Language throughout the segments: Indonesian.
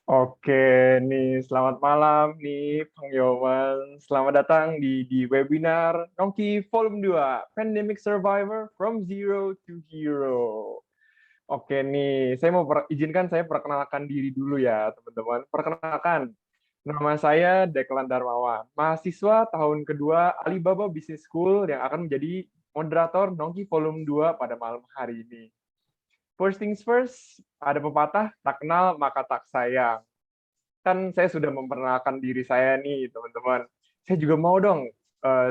Oke, nih selamat malam nih Bang Yoman. Selamat datang di webinar Nongki Volume 2, Pandemic Survivor from Zero to Hero. Oke nih, saya mau izinkan saya perkenalkan diri dulu ya teman-teman. Perkenalkan, nama saya Deklan Darmawan, mahasiswa tahun kedua Alibaba Business School yang akan menjadi moderator Nongki Volume 2 pada malam hari ini. First things first, ada pepatah, tak kenal maka tak sayang. Kan saya sudah memperkenalkan diri saya nih, teman-teman. Saya juga mau dong,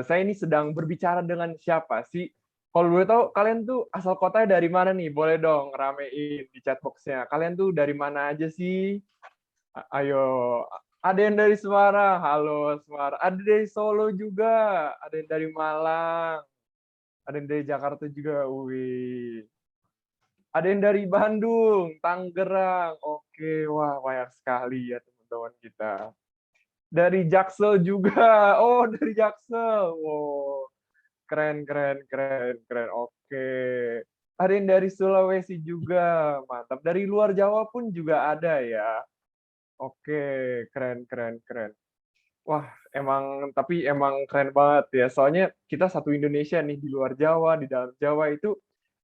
saya ini sedang berbicara dengan siapa sih? Kalau boleh tahu, kalian tuh asal kotanya dari mana nih? Boleh dong ramein di chat box-nya. Kalian tuh dari mana aja sih? Ayo, ada yang dari Semarang, halo Semarang. Ada dari Solo juga, ada yang dari Malang, ada yang dari Jakarta juga, wih. Ada yang dari Bandung, Tangerang, oke, wah banyak sekali ya teman-teman kita. Dari Jaksel juga. Oh, dari Jaksel. Wow. Keren, keren, keren, keren. Oke. Ada yang dari Sulawesi juga. Mantap. Dari luar Jawa pun juga ada ya. Oke, keren, keren, keren. Wah, tapi emang keren banget ya. Soalnya kita satu Indonesia nih di luar Jawa, di dalam Jawa itu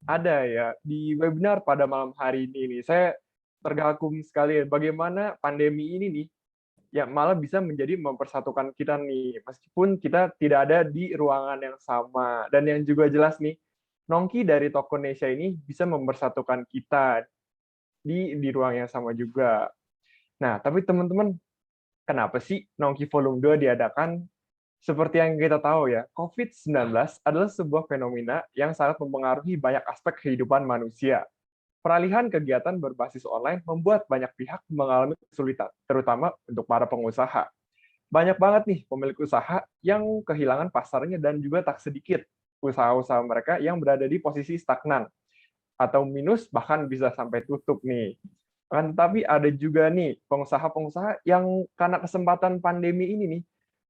ada ya. Di webinar pada malam hari ini nih, saya terkagum sekali ya, bagaimana pandemi ini nih ya malah bisa menjadi mempersatukan kita nih, meskipun kita tidak ada di ruangan yang sama. Dan yang juga jelas nih, Nongki dari Tokonesia ini bisa mempersatukan kita di ruang yang sama juga. Nah, tapi teman-teman, kenapa sih Nongki Volume 2 diadakan? Seperti yang kita tahu ya, COVID-19 adalah sebuah fenomena yang sangat mempengaruhi banyak aspek kehidupan manusia. Peralihan kegiatan berbasis online membuat banyak pihak mengalami kesulitan, terutama untuk para pengusaha. Banyak banget nih pemilik usaha yang kehilangan pasarnya dan juga tak sedikit usaha-usaha mereka yang berada di posisi stagnan atau minus bahkan bisa sampai tutup nih. Tetapi ada juga nih pengusaha-pengusaha yang karena kesempatan pandemi ini nih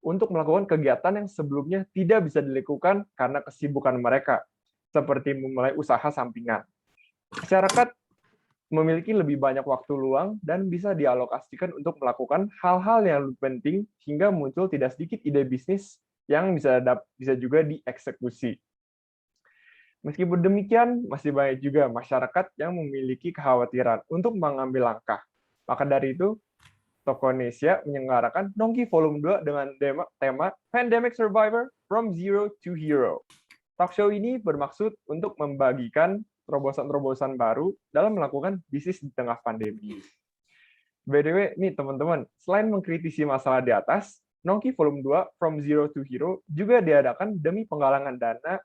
untuk melakukan kegiatan yang sebelumnya tidak bisa dilakukan karena kesibukan mereka, seperti memulai usaha sampingan. Masyarakat memiliki lebih banyak waktu luang dan bisa dialokasikan untuk melakukan hal-hal yang lebih penting hingga muncul tidak sedikit ide bisnis yang bisa juga dieksekusi. Meskipun demikian, masih banyak juga masyarakat yang memiliki kekhawatiran untuk mengambil langkah. Maka dari itu, Tokonesia menyelenggarakan Nongki Volume 2 dengan tema Pandemic Survivor from Zero to Hero. Talk show ini bermaksud untuk membagikan terobosan-terobosan baru dalam melakukan bisnis di tengah pandemi. By the way, nih teman-teman, selain mengkritisi masalah di atas, Nongki Volume 2 From Zero to Hero juga diadakan demi penggalangan dana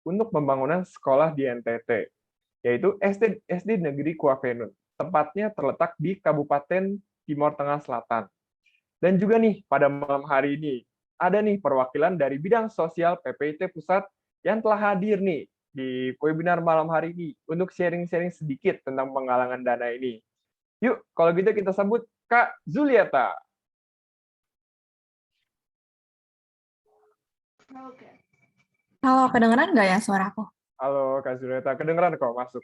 untuk pembangunan sekolah di NTT, yaitu SD Negeri Kuavenun. Tempatnya terletak di Kabupaten Timur Tengah Selatan. Dan juga nih, pada malam hari ini, ada nih perwakilan dari bidang sosial PPIT Pusat yang telah hadir nih di webinar malam hari ini untuk sharing-sharing sedikit tentang penggalangan dana ini. Yuk, kalau gitu kita sambut Kak Zulieta. Halo, kedengeran nggak ya suaraku? Halo Kak Zulieta, kedengeran kok, masuk.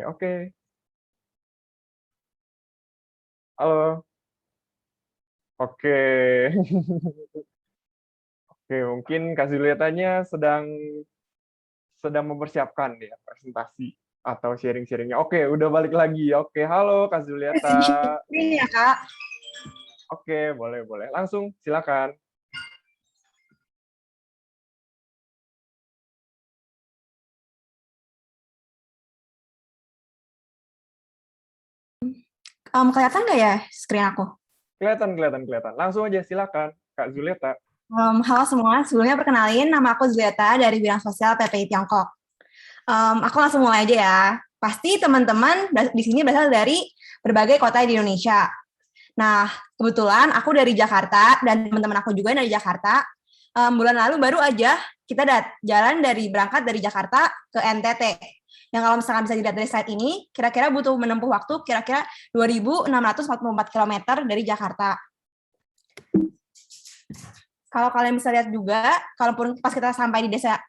Oke. Halo. Oke. Oke, mungkin Kak Zulietanya sedang mempersiapkan ya presentasi atau sharing-sharingnya. Oke, udah balik lagi. Oke, halo Kak Zulieta. Ini ya, Kak. Oke, boleh. Langsung, silakan. Kelihatan nggak ya screen aku? Kelihatan. Langsung aja, silakan, Kak Zulieta. Halo semua, sebelumnya perkenalin, nama aku Zulieta dari bidang sosial PPI Tiongkok. Aku langsung mulai aja ya. Pasti teman-teman di sini berasal dari berbagai kota di Indonesia. Nah, kebetulan aku dari Jakarta, dan teman-teman aku juga dari Jakarta. Bulan lalu baru aja kita berangkat dari Jakarta ke NTT. Yang kalau misalkan bisa dilihat dari slide ini, kira-kira butuh menempuh waktu kira-kira 2.644 km dari Jakarta. Kalau kalian bisa lihat juga, kalaupun pas kita sampai di desa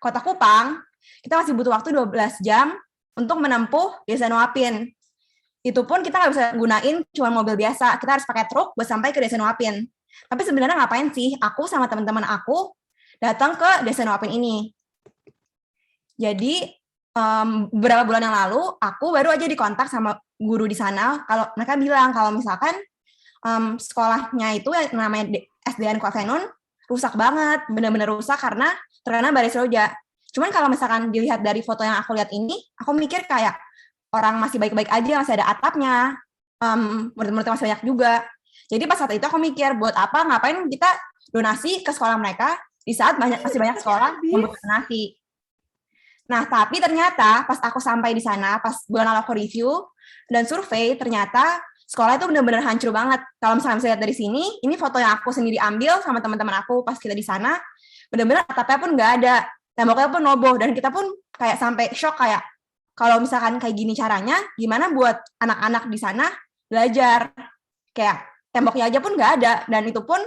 Kota Kupang, kita masih butuh waktu 12 jam untuk menempuh Desa Nuapin. Itu pun kita nggak bisa gunain cuma mobil biasa, kita harus pakai truk buat sampai ke Desa Nuapin. Tapi sebenarnya ngapain sih aku sama teman-teman aku datang ke Desa Nuapin ini? Jadi beberapa bulan yang lalu aku baru aja dikontak sama guru di sana, kalau mereka bilang kalau misalkan sekolahnya itu yang namanya SDN Koafenun rusak banget, benar-benar rusak karena terkena badai seroja. Cuman kalau misalkan dilihat dari foto yang aku lihat ini, aku mikir kayak orang masih baik-baik aja, masih ada atapnya, murid-muridnya masih banyak juga. Jadi pas saat itu aku mikir, buat apa, ngapain kita donasi ke sekolah mereka di saat masih banyak sekolah yang butuh donasi. Nah, tapi ternyata pas aku sampai di sana, pas bulan lalu aku review dan survei, ternyata sekolah itu benar-benar hancur banget. Kalau misalnya bisa lihat dari sini, ini foto yang aku sendiri ambil sama teman-teman aku pas kita di sana, benar-benar atapnya pun nggak ada, temboknya pun roboh, dan kita pun kayak sampai shock kayak, kalau misalkan kayak gini caranya, gimana buat anak-anak di sana belajar? Kayak temboknya aja pun nggak ada, dan itu pun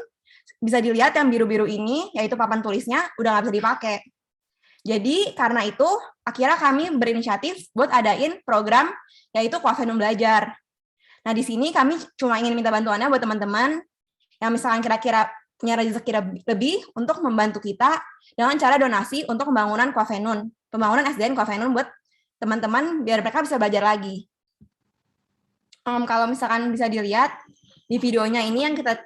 bisa dilihat yang biru-biru ini, yaitu papan tulisnya, udah nggak bisa dipakai. Jadi karena itu, akhirnya kami berinisiatif buat adain program, yaitu Koafenum Belajar. Nah, di sini kami cuma ingin minta bantuannya buat teman-teman yang misalkan kira-kira punya rezeki lebih untuk membantu kita dengan cara donasi untuk pembangunan SDN Koafenun buat teman-teman biar mereka bisa belajar lagi. Kalau misalkan bisa dilihat di videonya ini yang kita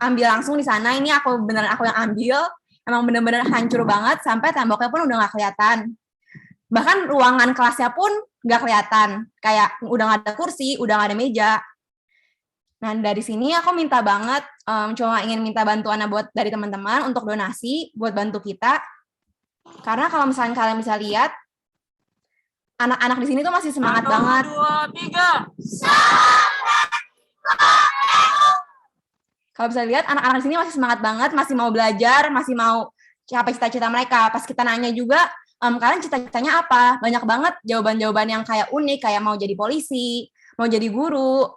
ambil langsung di sana, ini aku yang ambil, emang benar-benar hancur banget sampai temboknya pun udah nggak kelihatan. Bahkan ruangan kelasnya pun nggak kelihatan, kayak udah nggak ada kursi, udah nggak ada meja. Nah, dari sini aku minta banget, cuma ingin minta bantuannya buat dari teman-teman untuk donasi, buat bantu kita. Karena kalau misalnya kalian bisa lihat, anak-anak di sini tuh masih semangat banget. 1, 2, 3. Kalau bisa lihat, anak-anak di sini masih semangat banget, masih mau belajar, masih mau capai cita-cita mereka. Pas kita nanya juga, kalian cita-citanya apa? Banyak banget jawaban-jawaban yang kayak unik, kayak mau jadi polisi, mau jadi guru,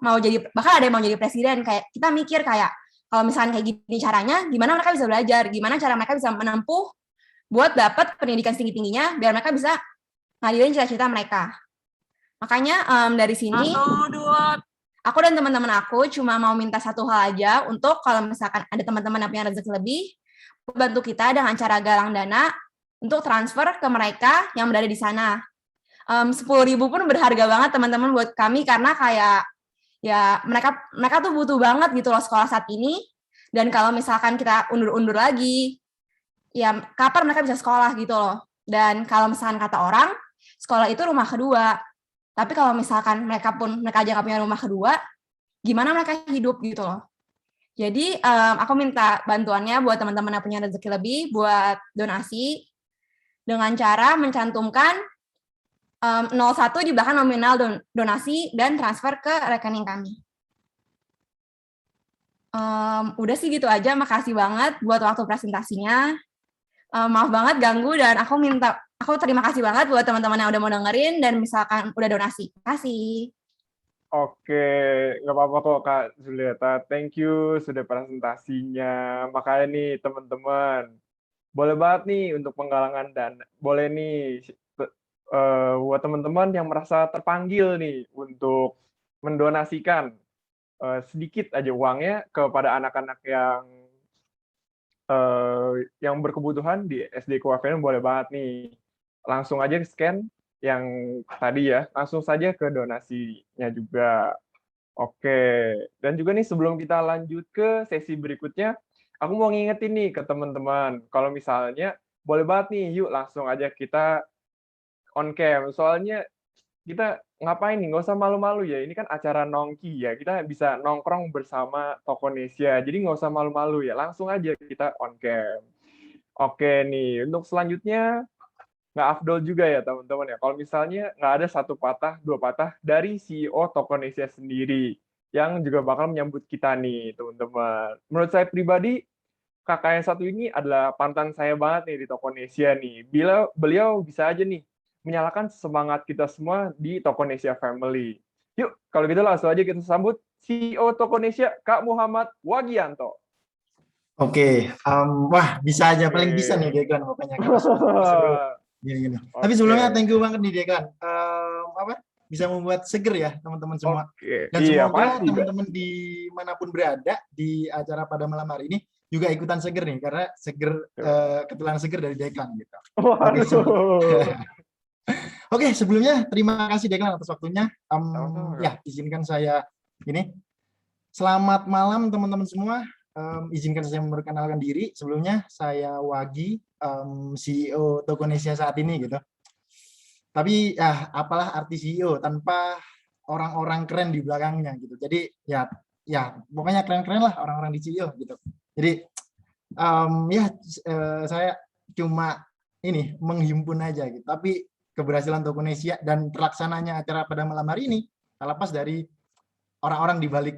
bahkan ada yang mau jadi presiden. Kayak kita mikir kayak, kalau misalnya kayak gini caranya, gimana mereka bisa belajar? Gimana cara mereka bisa menempuh buat dapat pendidikan tinggi-tingginya, biar mereka bisa ngadirin cita-cita mereka. Makanya dari sini, 1, 2. aku dan teman-teman aku cuma mau minta satu hal aja untuk kalau misalkan ada teman-teman yang punya rezeki lebih, bantu kita dengan cara galang dana untuk transfer ke mereka yang berada di sana. 10.000 pun berharga banget teman-teman buat kami, karena kayak ya mereka tuh butuh banget gitu loh sekolah saat ini. Dan kalau misalkan kita undur-undur lagi, ya kapan mereka bisa sekolah gitu loh. Dan kalau misalkan kata orang, sekolah itu rumah kedua. Tapi kalau misalkan mereka aja nggak punya rumah kedua, gimana mereka hidup gitu loh. Jadi aku minta bantuannya buat teman-teman yang punya rezeki lebih buat donasi dengan cara mencantumkan 01 di belakang nominal donasi dan transfer ke rekening kami. Udah sih gitu aja, makasih banget buat waktu presentasinya. Maaf banget ganggu, dan aku terima kasih banget buat teman-teman yang udah mau dengerin dan misalkan udah donasi. Terima kasih. Oke, nggak apa-apa kok Kak Zulieta. Thank you sudah presentasinya. Makanya nih teman-teman, boleh banget nih untuk penggalangan dan boleh nih buat teman-teman yang merasa terpanggil nih untuk mendonasikan sedikit aja uangnya kepada anak-anak yang berkebutuhan di SD Koafenum, boleh banget nih. Langsung aja scan yang tadi ya, langsung saja ke donasinya juga. Oke, dan juga nih sebelum kita lanjut ke sesi berikutnya, aku mau ngingetin nih ke teman-teman, kalau misalnya boleh banget nih, yuk langsung aja kita on cam. Soalnya kita ngapain nih, nggak usah malu-malu ya, ini kan acara nongki ya, kita bisa nongkrong bersama Tokonesia, jadi nggak usah malu-malu ya, langsung aja kita on cam. Oke nih, untuk selanjutnya, nggak afdol juga ya teman-teman ya, kalau misalnya nggak ada satu patah, dua patah dari CEO Tokonesia sendiri, yang juga bakal menyambut kita nih teman-teman. Menurut saya pribadi, kakak yang satu ini adalah panutan saya banget nih di Tokonesia nih. Beliau bisa aja nih menyalakan semangat kita semua di Tokonesia Family. Yuk, kalau gitu langsung aja kita sambut CEO Tokonesia, Kak Muhammad Wagianto. Oke, wah bisa aja, paling bisa nih Degan bapaknya. Gini. Tapi Oke. sebelumnya thank you banget nih Dekan. Apa bisa membuat seger ya teman-teman semua. Oke. Dan Iya, semoga pasti, Mbak. teman-teman dimanapun berada di acara pada malam hari ini juga ikutan seger nih karena seger ketulan seger dari Dekan gitu. Waduh. Oke, sebelumnya terima kasih Dekan atas waktunya. Sama-sama, Ya, izinkan saya ini. Selamat malam teman-teman semua. Izinkan saya memperkenalkan diri. Sebelumnya saya Wagi, CEO Tokonesia saat ini gitu. Tapi ya apalah arti CEO tanpa orang-orang keren di belakangnya gitu. Jadi ya pokoknya keren-keren lah orang-orang di CEO gitu. Jadi saya cuma ini menghimpun aja gitu. Tapi keberhasilan Tokonesia dan terlaksananya acara pada malam hari ini terlepas dari orang-orang di balik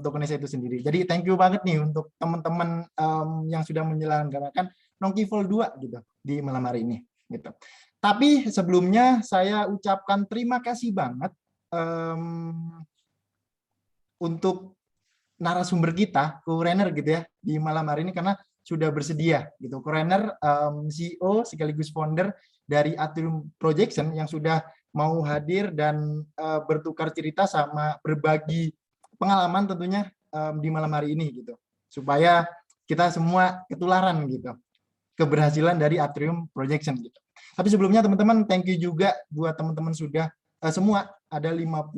Tokonesia itu sendiri. Jadi thank you banget nih untuk teman-teman yang sudah menyelenggarakan Nongki Vol 2 gitu di malam hari ini gitu. Tapi sebelumnya saya ucapkan terima kasih banget untuk narasumber kita, Ko Renner gitu ya, di malam hari ini karena sudah bersedia gitu. Ko Renner CEO sekaligus founder dari Atrium Projection yang sudah mau hadir dan bertukar cerita sama berbagi pengalaman tentunya di malam hari ini gitu. Supaya kita semua ketularan gitu keberhasilan dari Atrium Projection gitu. Tapi sebelumnya teman-teman thank you juga buat teman-teman sudah semua ada 55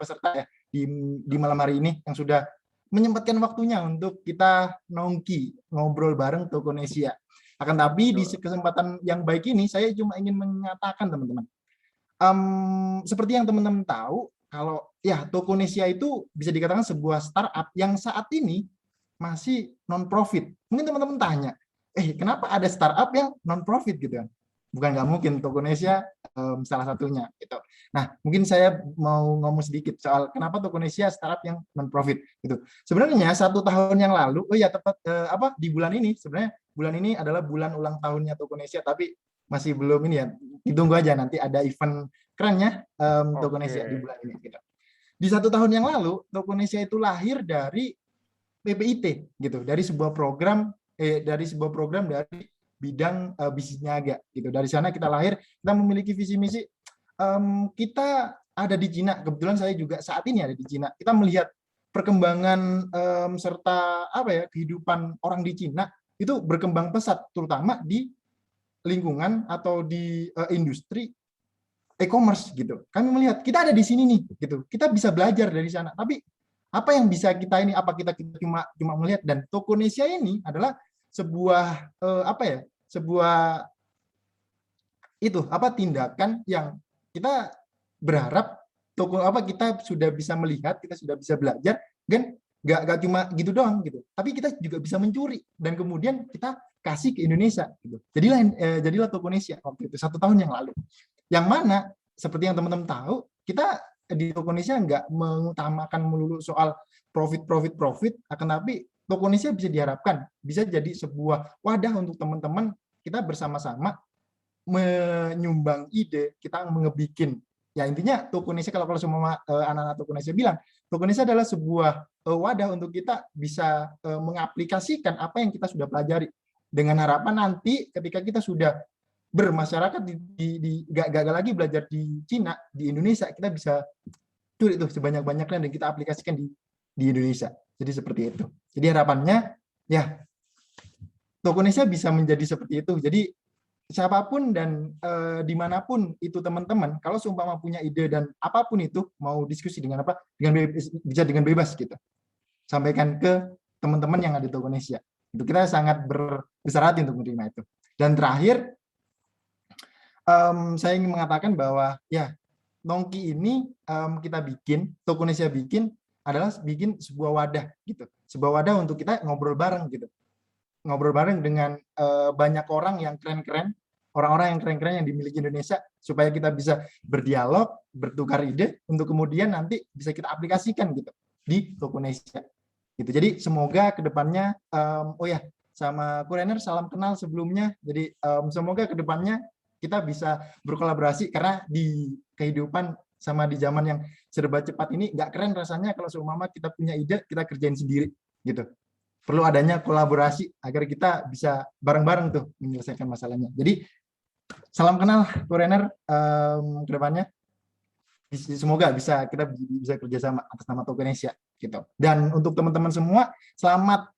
peserta ya di malam hari ini yang sudah menyempatkan waktunya untuk kita nongki ngobrol bareng Tokonesia. Akan tapi di kesempatan yang baik ini saya cuma ingin mengatakan teman-teman, seperti yang teman-teman tahu kalau ya Tokonesia itu bisa dikatakan sebuah startup yang saat ini masih non profit. Mungkin teman-teman tanya, kenapa ada startup yang non profit gitu kan? Bukan nggak mungkin, Tokonesia salah satunya gitu. Nah, mungkin saya mau ngomong sedikit soal kenapa Tokonesia startup yang non profit gitu. Sebenarnya 1 tahun yang lalu, tepat di bulan ini, sebenarnya bulan ini adalah bulan ulang tahunnya Tokonesia, tapi masih belum ini ya. Ditunggu aja nanti ada event kerennya Tokonesia di bulan ini gitu. Di 1 tahun yang lalu, Tokonesia itu lahir dari PPIT gitu, dari sebuah program dari bidang bisnis niaga gitu. Dari sana kita lahir, kita memiliki visi misi. Kita ada di Cina, kebetulan saya juga saat ini ada di Cina. Kita melihat perkembangan serta kehidupan orang di Cina itu berkembang pesat, terutama di lingkungan atau di industri e-commerce gitu. Kami melihat kita ada di sini nih gitu. Kita bisa belajar dari sana. Tapi apa yang bisa kita ini? Apa kita cuma melihat? Dan Tokonesia ini adalah sebuah sebuah tindakan yang kita berharap kita sudah bisa melihat, kita sudah bisa belajar, dan nggak cuma gitu doang gitu, tapi kita juga bisa mencuri dan kemudian kita kasih ke Indonesia gitu. Jadilah Tokonesia waktu itu 1 tahun yang lalu, yang mana seperti yang teman-teman tahu, kita di Tokonesia nggak mengutamakan melulu soal profit, akan tapi Tokonesia bisa diharapkan bisa jadi sebuah wadah untuk teman-teman kita bersama-sama menyumbang ide, kita mengebikin. Ya intinya Tokonesia, kalau semua anak-anak Tokonesia bilang, Tokonesia adalah sebuah wadah untuk kita bisa mengaplikasikan apa yang kita sudah pelajari. Dengan harapan nanti ketika kita sudah bermasyarakat gak lagi belajar di Cina, di Indonesia, kita bisa curi tuh sebanyak-banyaknya dan kita aplikasikan di Indonesia. Jadi seperti itu. Jadi harapannya ya Tokonesia bisa menjadi seperti itu. Jadi siapapun dan dimanapun itu teman-teman, kalau seumpama punya ide dan apapun itu, mau diskusi dengan bisa dengan bebas gitu, sampaikan ke teman-teman yang ada di Tokonesia. Itu kita sangat berbesar hati untuk menerima itu. Dan terakhir, saya ingin mengatakan bahwa ya Nongki ini Tokonesia bikin adalah bikin sebuah wadah gitu, sebuah wadah untuk kita ngobrol bareng gitu. Ngobrol bareng dengan banyak orang yang keren-keren, orang-orang yang keren-keren yang dimiliki Indonesia, supaya kita bisa berdialog, bertukar ide, untuk kemudian nanti bisa kita aplikasikan gitu di Tokonesia. Gitu. Jadi semoga kedepannya, sama Ko Renner salam kenal sebelumnya. Jadi semoga kedepannya kita bisa berkolaborasi, karena di kehidupan sama di zaman yang serba cepat ini nggak keren rasanya kalau seumpama kita punya ide kita kerjain sendiri gitu. Perlu adanya kolaborasi agar kita bisa bareng-bareng tuh menyelesaikan masalahnya. Jadi salam kenal Kurener ke depannya. Semoga kita bisa kerjasama atas nama Tokenesia gitu. Dan untuk teman-teman semua, selamat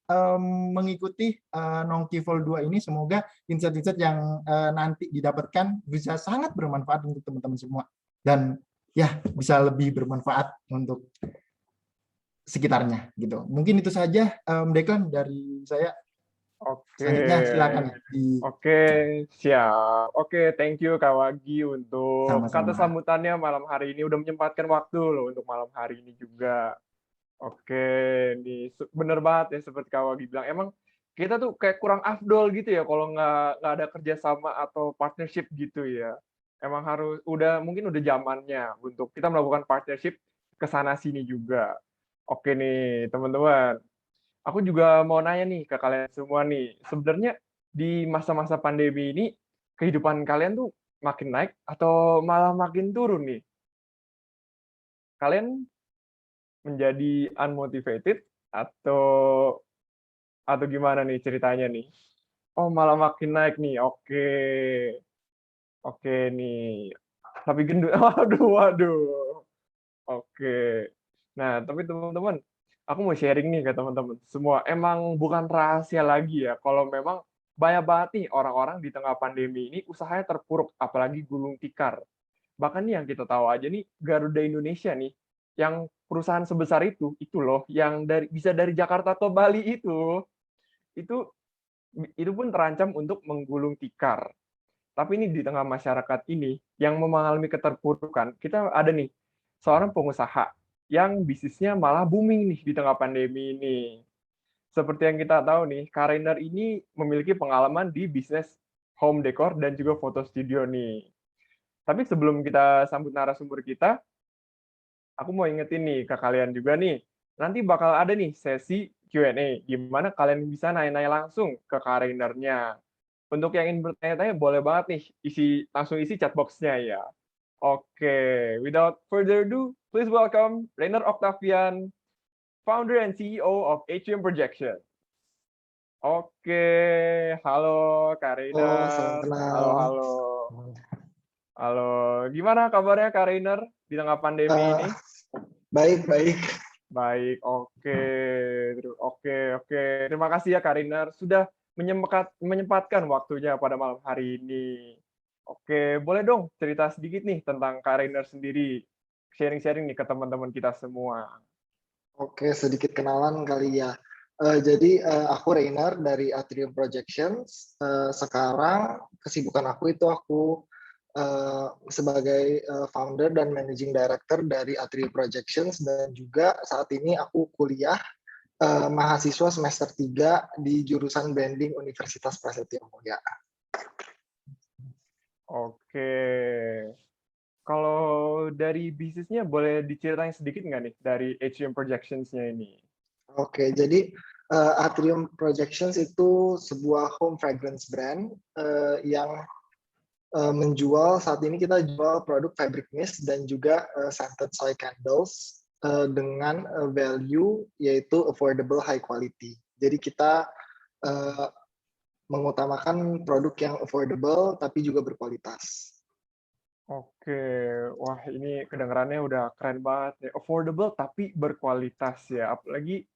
mengikuti Nongki Vol 2 ini. Semoga insight-insight yang nanti didapatkan bisa sangat bermanfaat untuk teman-teman semua. Dan ya bisa lebih bermanfaat untuk sekitarnya gitu. Mungkin itu saja Declan dari saya. Oke. Selanjutnya silakan ya. Oke, siap. Oke, thank you Kak Wagi untuk kata Sama-sama. sambutannya malam hari ini. Udah menyempatkan waktu loh untuk malam hari ini juga. Oke, nih bener banget ya seperti Kak Wagi bilang. Emang kita tuh kayak kurang afdol gitu ya kalau nggak ada kerjasama atau partnership gitu ya. Emang harus mungkin udah zamannya untuk kita melakukan partnership ke sana sini juga. Oke nih teman-teman. Aku juga mau nanya nih ke kalian semua nih. Sebenarnya di masa-masa pandemi ini kehidupan kalian tuh makin naik atau malah makin turun nih? Kalian menjadi unmotivated atau gimana nih ceritanya nih? Oh, malah makin naik nih. Oke. Oke nih. Tapi gendut. Waduh, waduh. Oke. Nah, tapi teman-teman, aku mau sharing nih ke teman-teman semua. Emang bukan rahasia lagi ya, kalau memang banyak banget nih orang-orang di tengah pandemi ini usahanya terpuruk, apalagi gulung tikar. Bahkan nih yang kita tahu aja nih, Garuda Indonesia nih, yang perusahaan sebesar itu loh, yang bisa dari Jakarta ke Bali itu itu pun terancam untuk menggulung tikar. Tapi ini di tengah masyarakat ini yang mengalami keterpurukan, kita ada nih seorang pengusaha yang bisnisnya malah booming nih di tengah pandemi ini. Seperti yang kita tahu nih, Kariner ini memiliki pengalaman di bisnis home decor dan juga foto studio nih. Tapi sebelum kita sambut narasumber kita, aku mau ingetin nih ke kalian juga nih, nanti bakal ada nih sesi Q&A, di mana kalian bisa nanya-nanya langsung ke Karinernya. Untuk yang ingin bertanya-tanya, boleh banget nih, langsung isi chat box-nya ya. Oke, without further ado, please welcome Rainer Octavian, founder and CEO of Atrium Projection. Oke, halo Kak Oh, salam Rainer. Halo, kenal. halo. Halo, gimana kabarnya Kak Rainer di tengah pandemi ini? Baik, baik. Baik, oke. Oke. Terima kasih ya Kak Rainer sudah menyempatkan waktunya pada malam hari ini. Oke, boleh dong cerita sedikit nih tentang Kak Rainer sendiri. Sharing-sharing nih ke teman-teman kita semua. Oke, sedikit kenalan kali ya. Jadi aku Rainer dari Atrium Projections. Sekarang kesibukan aku itu aku sebagai founder dan managing director dari Atrium Projections, dan juga saat ini aku kuliah mahasiswa semester 3 di jurusan branding Universitas Prasetya Mulia. Oke. Kalau dari bisnisnya boleh diceritain sedikit nggak nih dari Atrium Projections-nya ini? Oke, jadi Atrium Projections itu sebuah home fragrance brand yang menjual, saat ini kita jual produk fabric mist dan juga scented soy candles dengan value yaitu affordable high quality. Jadi kita mengutamakan produk yang affordable tapi juga berkualitas. Oke, wah ini kedengarannya udah keren banget ya. Affordable tapi berkualitas ya. Apalagi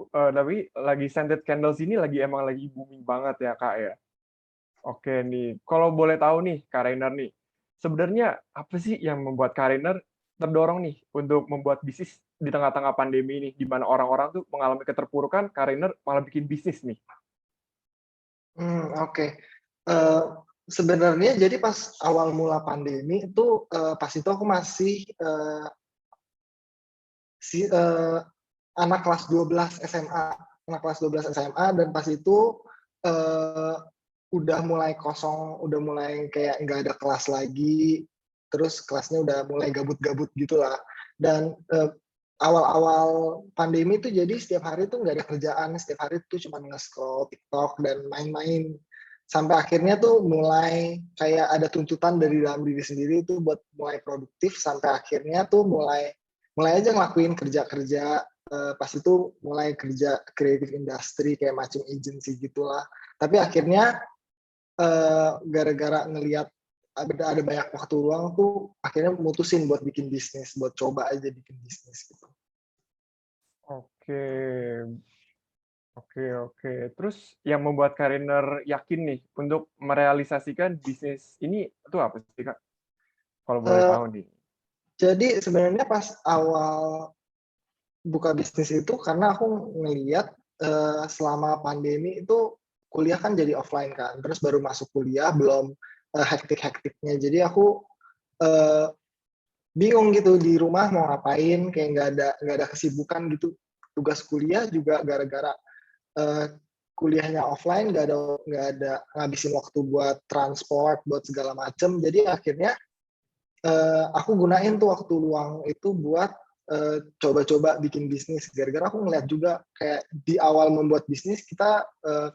tapi lagi scented candles ini emang lagi booming banget ya Kak ya. Oke nih, kalau boleh tahu nih Kak Rainer nih, sebenarnya apa sih yang membuat Kak Rainer terdorong nih untuk membuat bisnis di tengah-tengah pandemi ini, di mana orang-orang tuh mengalami keterpurukan, Kak Rainer malah bikin bisnis nih? Oke. Sebenarnya jadi pas awal mula pandemi itu pas itu aku masih anak kelas 12 SMA, dan pas itu udah mulai kosong, udah mulai kayak nggak ada kelas lagi, terus kelasnya udah mulai gabut-gabut gitulah. Dan awal-awal pandemi itu jadi setiap hari tuh nggak ada kerjaan, setiap hari tuh cuma nge-scroll TikTok dan main-main. Sampai akhirnya tuh mulai kayak ada tuntutan dari dalam diri sendiri tuh buat mulai produktif, sampai akhirnya tuh mulai aja ngelakuin kerja-kerja. Pas itu mulai kerja creative industry kayak macam agency gitulah. Tapi akhirnya gara-gara ngelihat ada banyak waktu luang tuh akhirnya mutusin buat bikin bisnis, buat coba aja bikin bisnis gitu. Oke, oke. Terus yang membuat Kariner yakin nih untuk merealisasikan bisnis ini itu apa sih, Kak? Kalau boleh Eh, tahu nih. jadi sebenarnya pas awal buka bisnis itu karena aku ngeliat selama pandemi itu kuliah kan jadi offline kan, terus baru masuk kuliah belum hektik-hektiknya, jadi aku eh, bingung gitu di rumah mau ngapain, kayak nggak ada kesibukan gitu. Tugas kuliah juga gara-gara eh, kuliahnya offline, nggak ada ngabisin waktu buat transport, buat segala macem. Jadi akhirnya aku gunain tuh waktu luang itu buat coba-coba bikin bisnis. Gara-gara aku ngeliat juga kayak di awal membuat bisnis kita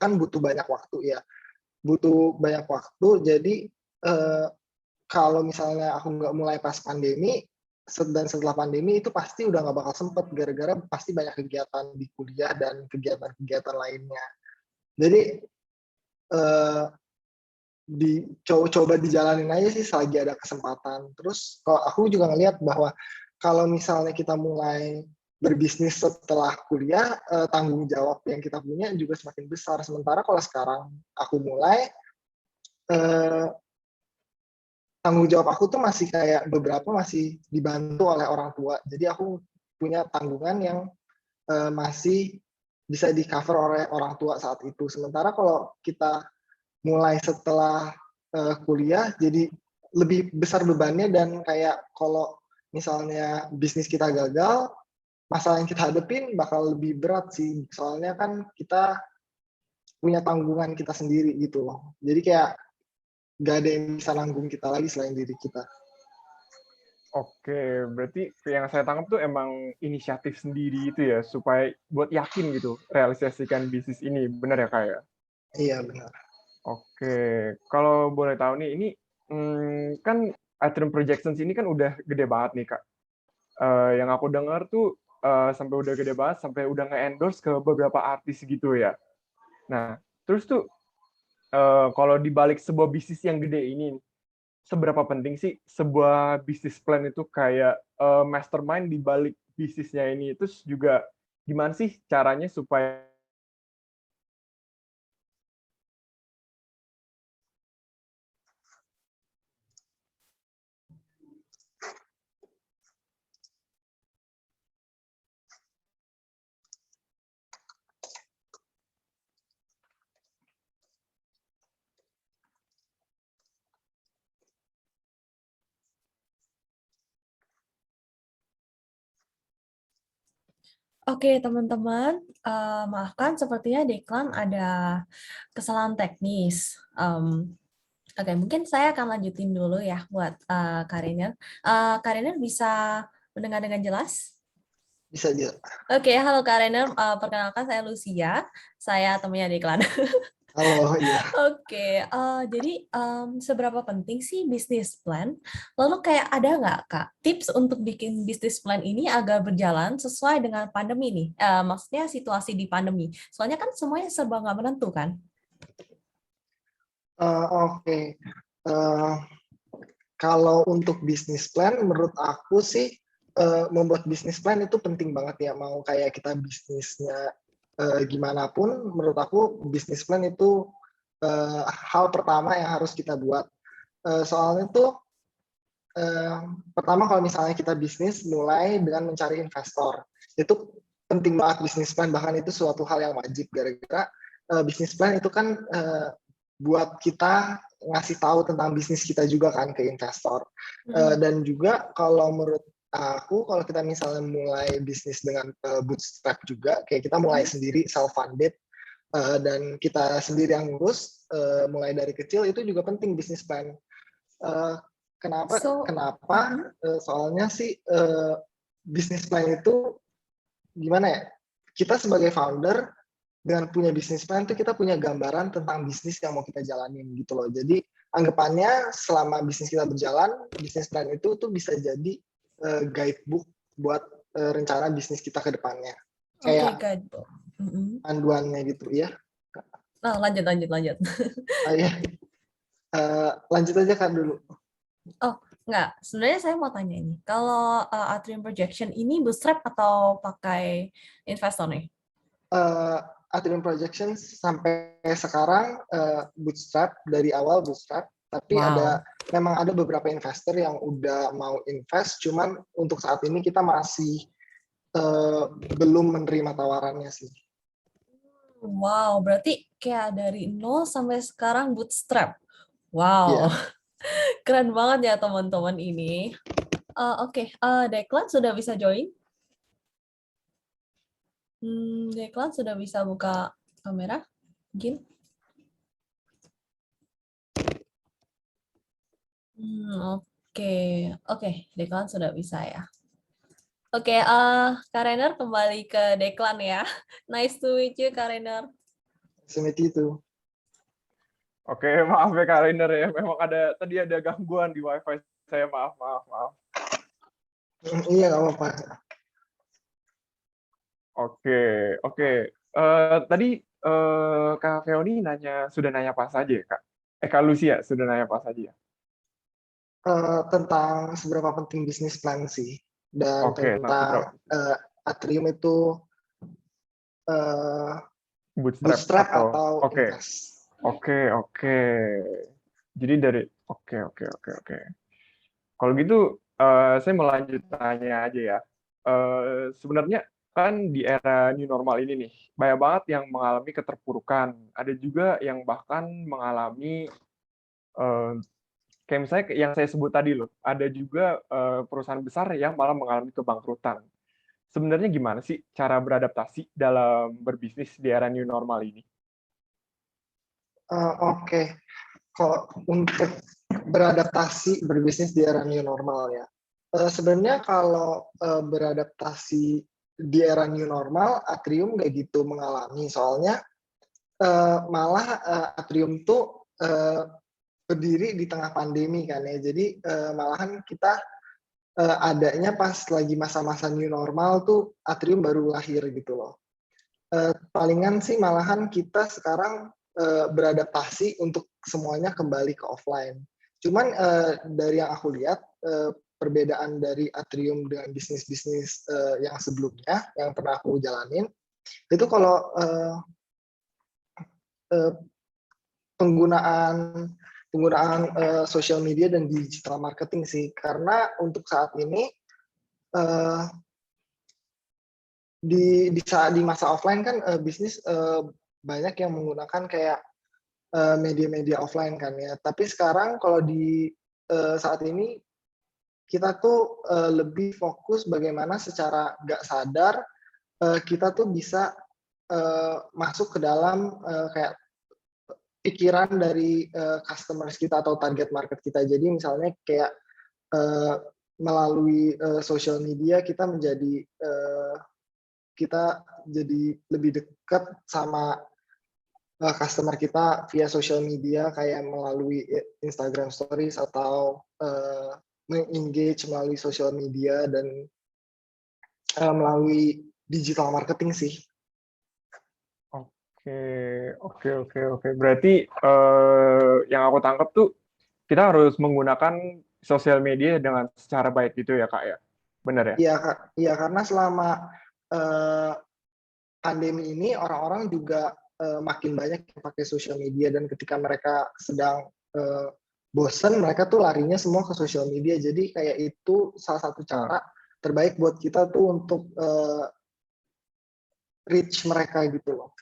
kan butuh banyak waktu ya, butuh banyak waktu. Jadi eh, kalau misalnya aku nggak mulai pas pandemi dan setelah pandemi itu pasti udah nggak bakal sempet, gara-gara pasti banyak kegiatan di kuliah dan kegiatan-kegiatan lainnya. Jadi eh, coba dijalanin aja sih selagi ada kesempatan. Terus kalau aku juga ngelihat bahwa kalau misalnya kita mulai berbisnis setelah kuliah, tanggung jawab yang kita punya juga semakin besar. Sementara kalau sekarang aku mulai, eh, tanggung jawab aku tuh masih kayak beberapa masih dibantu oleh orang tua. Jadi aku punya tanggungan yang masih bisa di cover oleh orang tua saat itu. Sementara kalau kita mulai setelah kuliah, jadi lebih besar bebannya, dan kayak kalau misalnya bisnis kita gagal, masalah yang kita hadepin bakal lebih berat sih. Soalnya kan kita punya tanggungan kita sendiri gitu loh. Jadi kayak gak ada yang bisa nanggung kita lagi selain diri kita. Oke, berarti yang saya tangkap tuh emang inisiatif sendiri itu ya, supaya buat yakin gitu realisasikan bisnis ini, benar ya Kak ya? Iya benar. Oke, kalau boleh tahu nih, ini kan Atrium Projections ini kan udah gede banget nih Kak. Yang aku dengar tuh sampai udah gede banget, sampai udah nge-endorse ke beberapa artis gitu ya. Nah, terus tuh kalau dibalik sebuah bisnis yang gede ini, seberapa penting sih sebuah bisnis plan itu kayak mastermind di balik bisnisnya ini? Terus juga gimana sih caranya supaya Oke, teman-teman, maafkan sepertinya di iklan ada kesalahan teknis. Oke, mungkin saya akan lanjutin dulu ya buat Kariner. Kariner bisa mendengar dengan jelas? Bisa aja. Oke, halo Kariner, perkenalkan saya Lucia, saya temannya di iklan. Halo, iya. Oke, jadi seberapa penting sih bisnis plan? Lalu kayak ada nggak Kak tips untuk bikin bisnis plan ini agar berjalan sesuai dengan pandemi nih? Maksudnya situasi di pandemi. Soalnya kan semuanya serba nggak menentu kan? Oke. Eh, Kalau untuk bisnis plan, menurut aku sih membuat bisnis plan itu penting banget ya. Mau kayak kita bisnisnya gimana pun, menurut aku bisnis plan itu hal pertama yang harus kita buat. Soalnya tuh pertama kalau misalnya kita bisnis mulai dengan mencari investor, itu penting banget bisnis plan. Bahkan itu suatu hal yang wajib, gara-gara bisnis plan itu kan buat kita ngasih tahu tentang bisnis kita juga kan ke investor. Dan juga kalau menurut aku, kalau kita misalnya mulai bisnis dengan bootstrap juga, kayak kita mulai sendiri self funded dan kita sendiri yang ngurus mulai dari kecil, itu juga penting bisnis plan. Kenapa? Soalnya sih bisnis plan itu gimana ya? Kita sebagai founder dengan punya bisnis plan itu kita punya gambaran tentang bisnis yang mau kita jalanin gitu loh. Jadi anggapannya selama bisnis kita berjalan, bisnis plan itu tuh bisa jadi guidebook buat rencana bisnis kita ke depannya. Kayak guidebook. panduannya gitu ya. Lanjut. Ya. Lanjut aja Kak dulu. Enggak, sebenarnya saya mau tanya ini. Kalau Atrium Projection ini bootstrap atau pakai investor nih? Atrium Projections sampai sekarang bootstrap, dari awal bootstrap, tapi Wow. memang ada beberapa investor yang udah mau invest, cuman untuk saat ini kita masih belum menerima tawarannya sih. Wow, berarti kayak dari nol sampai sekarang bootstrap. Wow, Iya. keren banget ya teman-teman ini. Oke, Declan sudah bisa join? Declan sudah bisa buka kamera? Mungkin? Oke, oke, Declan sudah bisa ya. Oke, Kak Rainer kembali ke Declan ya. Nice to meet you, Kak Rainer. Seperti itu. Oke, maaf ya Kak Rainer ya. Memang tadi ada gangguan di WiFi saya. Maaf. Iya, nggak apa-apa. Oke. Tadi Kak Feoni sudah nanya apa saja ya, Kak? Kak Lucia sudah nanya apa saja ya? Tentang seberapa penting bisnis plan sih, dan Oke, tentang Atrium itu bootstrap bootstrap atau atau oke. invest. Oke. Jadi dari oke. Kalau gitu saya mau lanjut tanya aja ya. Sebenarnya kan di era new normal ini nih, banyak banget yang mengalami keterpurukan. Ada juga yang bahkan mengalami kayak misalnya yang saya sebut tadi loh, ada juga perusahaan besar yang malah mengalami kebangkrutan. Sebenarnya gimana sih cara beradaptasi dalam berbisnis di era new normal ini? Oke. Kalau untuk beradaptasi berbisnis di era new normal ya, sebenarnya kalau beradaptasi di era new normal, Atrium nggak gitu mengalami, soalnya malah Atrium tuh berdiri di tengah pandemi kan ya, jadi malahan kita adanya pas lagi masa-masa new normal tuh Atrium baru lahir gitu loh. Palingan sih malahan kita sekarang beradaptasi untuk semuanya kembali ke offline. Cuman dari yang aku lihat, perbedaan dari Atrium dengan bisnis-bisnis yang sebelumnya, yang pernah aku jalanin, itu kalau penggunaan social media dan digital marketing sih. Karena untuk saat ini, di masa offline kan bisnis banyak yang menggunakan kayak media-media offline kan ya. Tapi sekarang kalau di saat ini kita tuh lebih fokus bagaimana secara nggak sadar kita tuh bisa masuk ke dalam kayak pikiran dari customers kita atau target market kita. Jadi misalnya kayak melalui social media kita jadi lebih dekat sama customer kita via social media, kayak melalui Instagram Stories atau meng-engage melalui social media dan melalui digital marketing sih. Oke. Berarti yang aku tangkap tuh kita harus menggunakan sosial media dengan secara baik gitu ya, Kak ya? Benar ya? Iya, karena selama pandemi ini orang-orang juga makin banyak yang pakai sosial media, dan ketika mereka sedang bosen, mereka tuh larinya semua ke sosial media. Jadi kayak itu salah satu cara terbaik buat kita tuh untuk reach mereka gitu loh.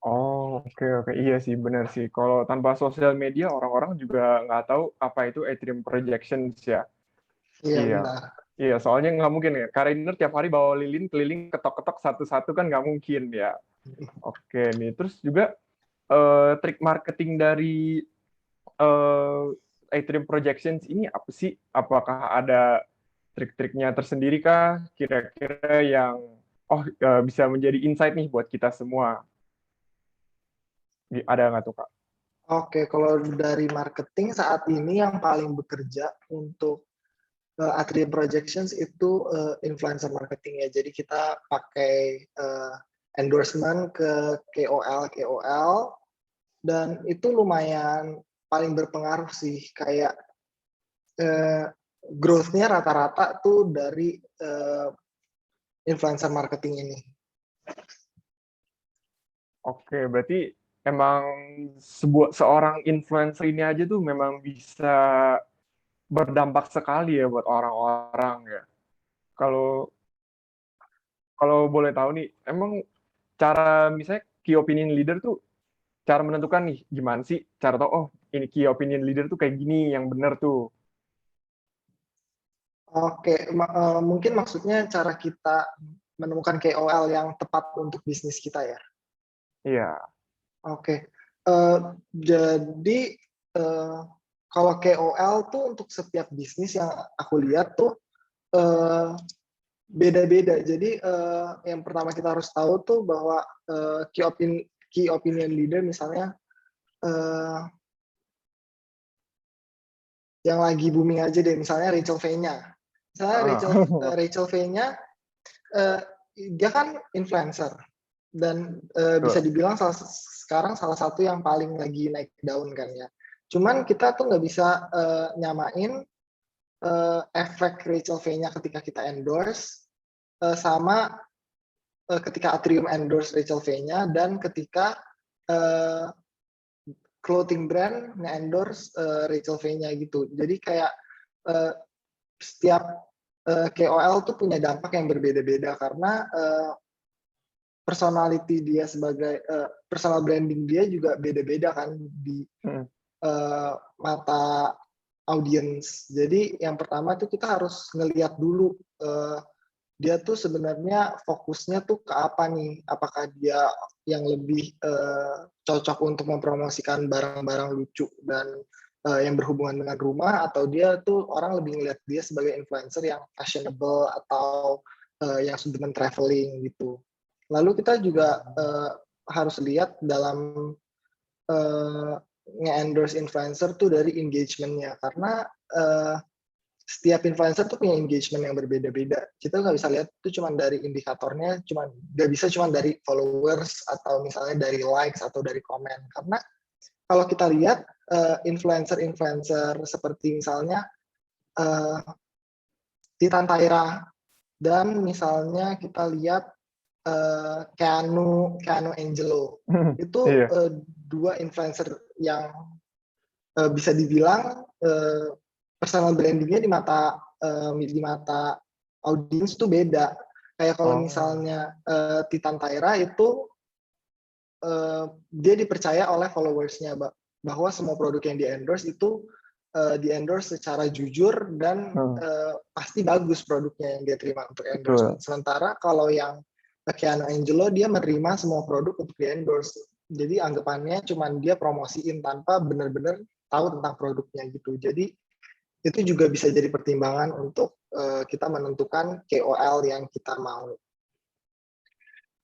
Oke. Iya sih, benar sih. Kalau tanpa sosial media, orang-orang juga nggak tahu apa itu Atrium Projections ya. Iya, Iya. benar. Iya, soalnya nggak mungkin ya. Kak Rainer tiap hari bawa lilin, keliling, ketok-ketok satu-satu kan nggak mungkin ya. Oke nih, terus juga trik marketing dari Atrium Projections ini apa sih? Apakah ada trik-triknya tersendiri kah? Kira-kira yang bisa menjadi insight nih buat kita semua. Ada nggak tuh, Kak? Oke, kalau dari marketing saat ini yang paling bekerja untuk Atrium Projections itu influencer marketing ya. Jadi kita pakai endorsement ke KOL, dan itu lumayan paling berpengaruh sih, kayak growth-nya rata-rata tuh dari influencer marketing ini. Oke, berarti emang seorang influencer ini aja tuh memang bisa berdampak sekali ya buat orang-orang ya. Kalau kalau boleh tahu nih, emang cara misalnya key opinion leader tuh cara menentukan nih gimana sih cara tahu oh ini key opinion leader tuh kayak gini yang benar tuh. Oke, mungkin maksudnya cara kita menemukan KOL yang tepat untuk bisnis kita ya. Iya. Oke, jadi kalau KOL tuh untuk setiap bisnis yang aku lihat tuh beda-beda. Jadi yang pertama kita harus tahu tuh bahwa key opinion leader misalnya yang lagi booming aja deh, misalnya Rachel V-nya. Misalnya Rachel V-nya dia kan influencer dan bisa dibilang sekarang salah satu yang paling lagi naik daun kan ya. Cuman kita tuh nggak bisa nyamain efek Rachel V-nya ketika kita endorse sama ketika Atrium endorse Rachel V-nya dan ketika clothing brand nge-endorse Rachel V-nya gitu. Jadi kayak setiap KOL tuh punya dampak yang berbeda-beda karena personality dia sebagai personal branding dia juga beda-beda kan di mata audience. Jadi yang pertama tuh kita harus ngelihat dulu dia tuh sebenarnya fokusnya tuh ke apa nih? Apakah dia yang lebih cocok untuk mempromosikan barang-barang lucu dan yang berhubungan dengan rumah, atau dia tuh orang lebih ngeliat dia sebagai influencer yang fashionable atau yang senang traveling gitu. Lalu kita juga harus lihat dalam nge-endorse influencer tuh dari engagement-nya, karena setiap influencer tuh punya engagement yang berbeda-beda. Kita nggak bisa lihat itu cuma dari indikatornya, nggak bisa cuma dari followers atau misalnya dari likes atau dari komen. Karena kalau kita lihat influencer-influencer seperti misalnya Titan Taira dan misalnya kita lihat Keanu Angelo, itu dua influencer yang bisa dibilang personal brandingnya di mata audiens tuh beda. Kayak kalau misalnya Titan Taira itu dia dipercaya oleh followersnya bahwa semua produk yang di-endorse itu di-endorse secara jujur dan pasti bagus produknya yang dia terima untuk endorsement. Sementara kalau yang Keanu Angelo dia menerima semua produk untuk di-endorse. Jadi anggapannya cuman dia promosiin tanpa benar-benar tahu tentang produknya gitu. Jadi itu juga bisa jadi pertimbangan untuk kita menentukan KOL yang kita mau.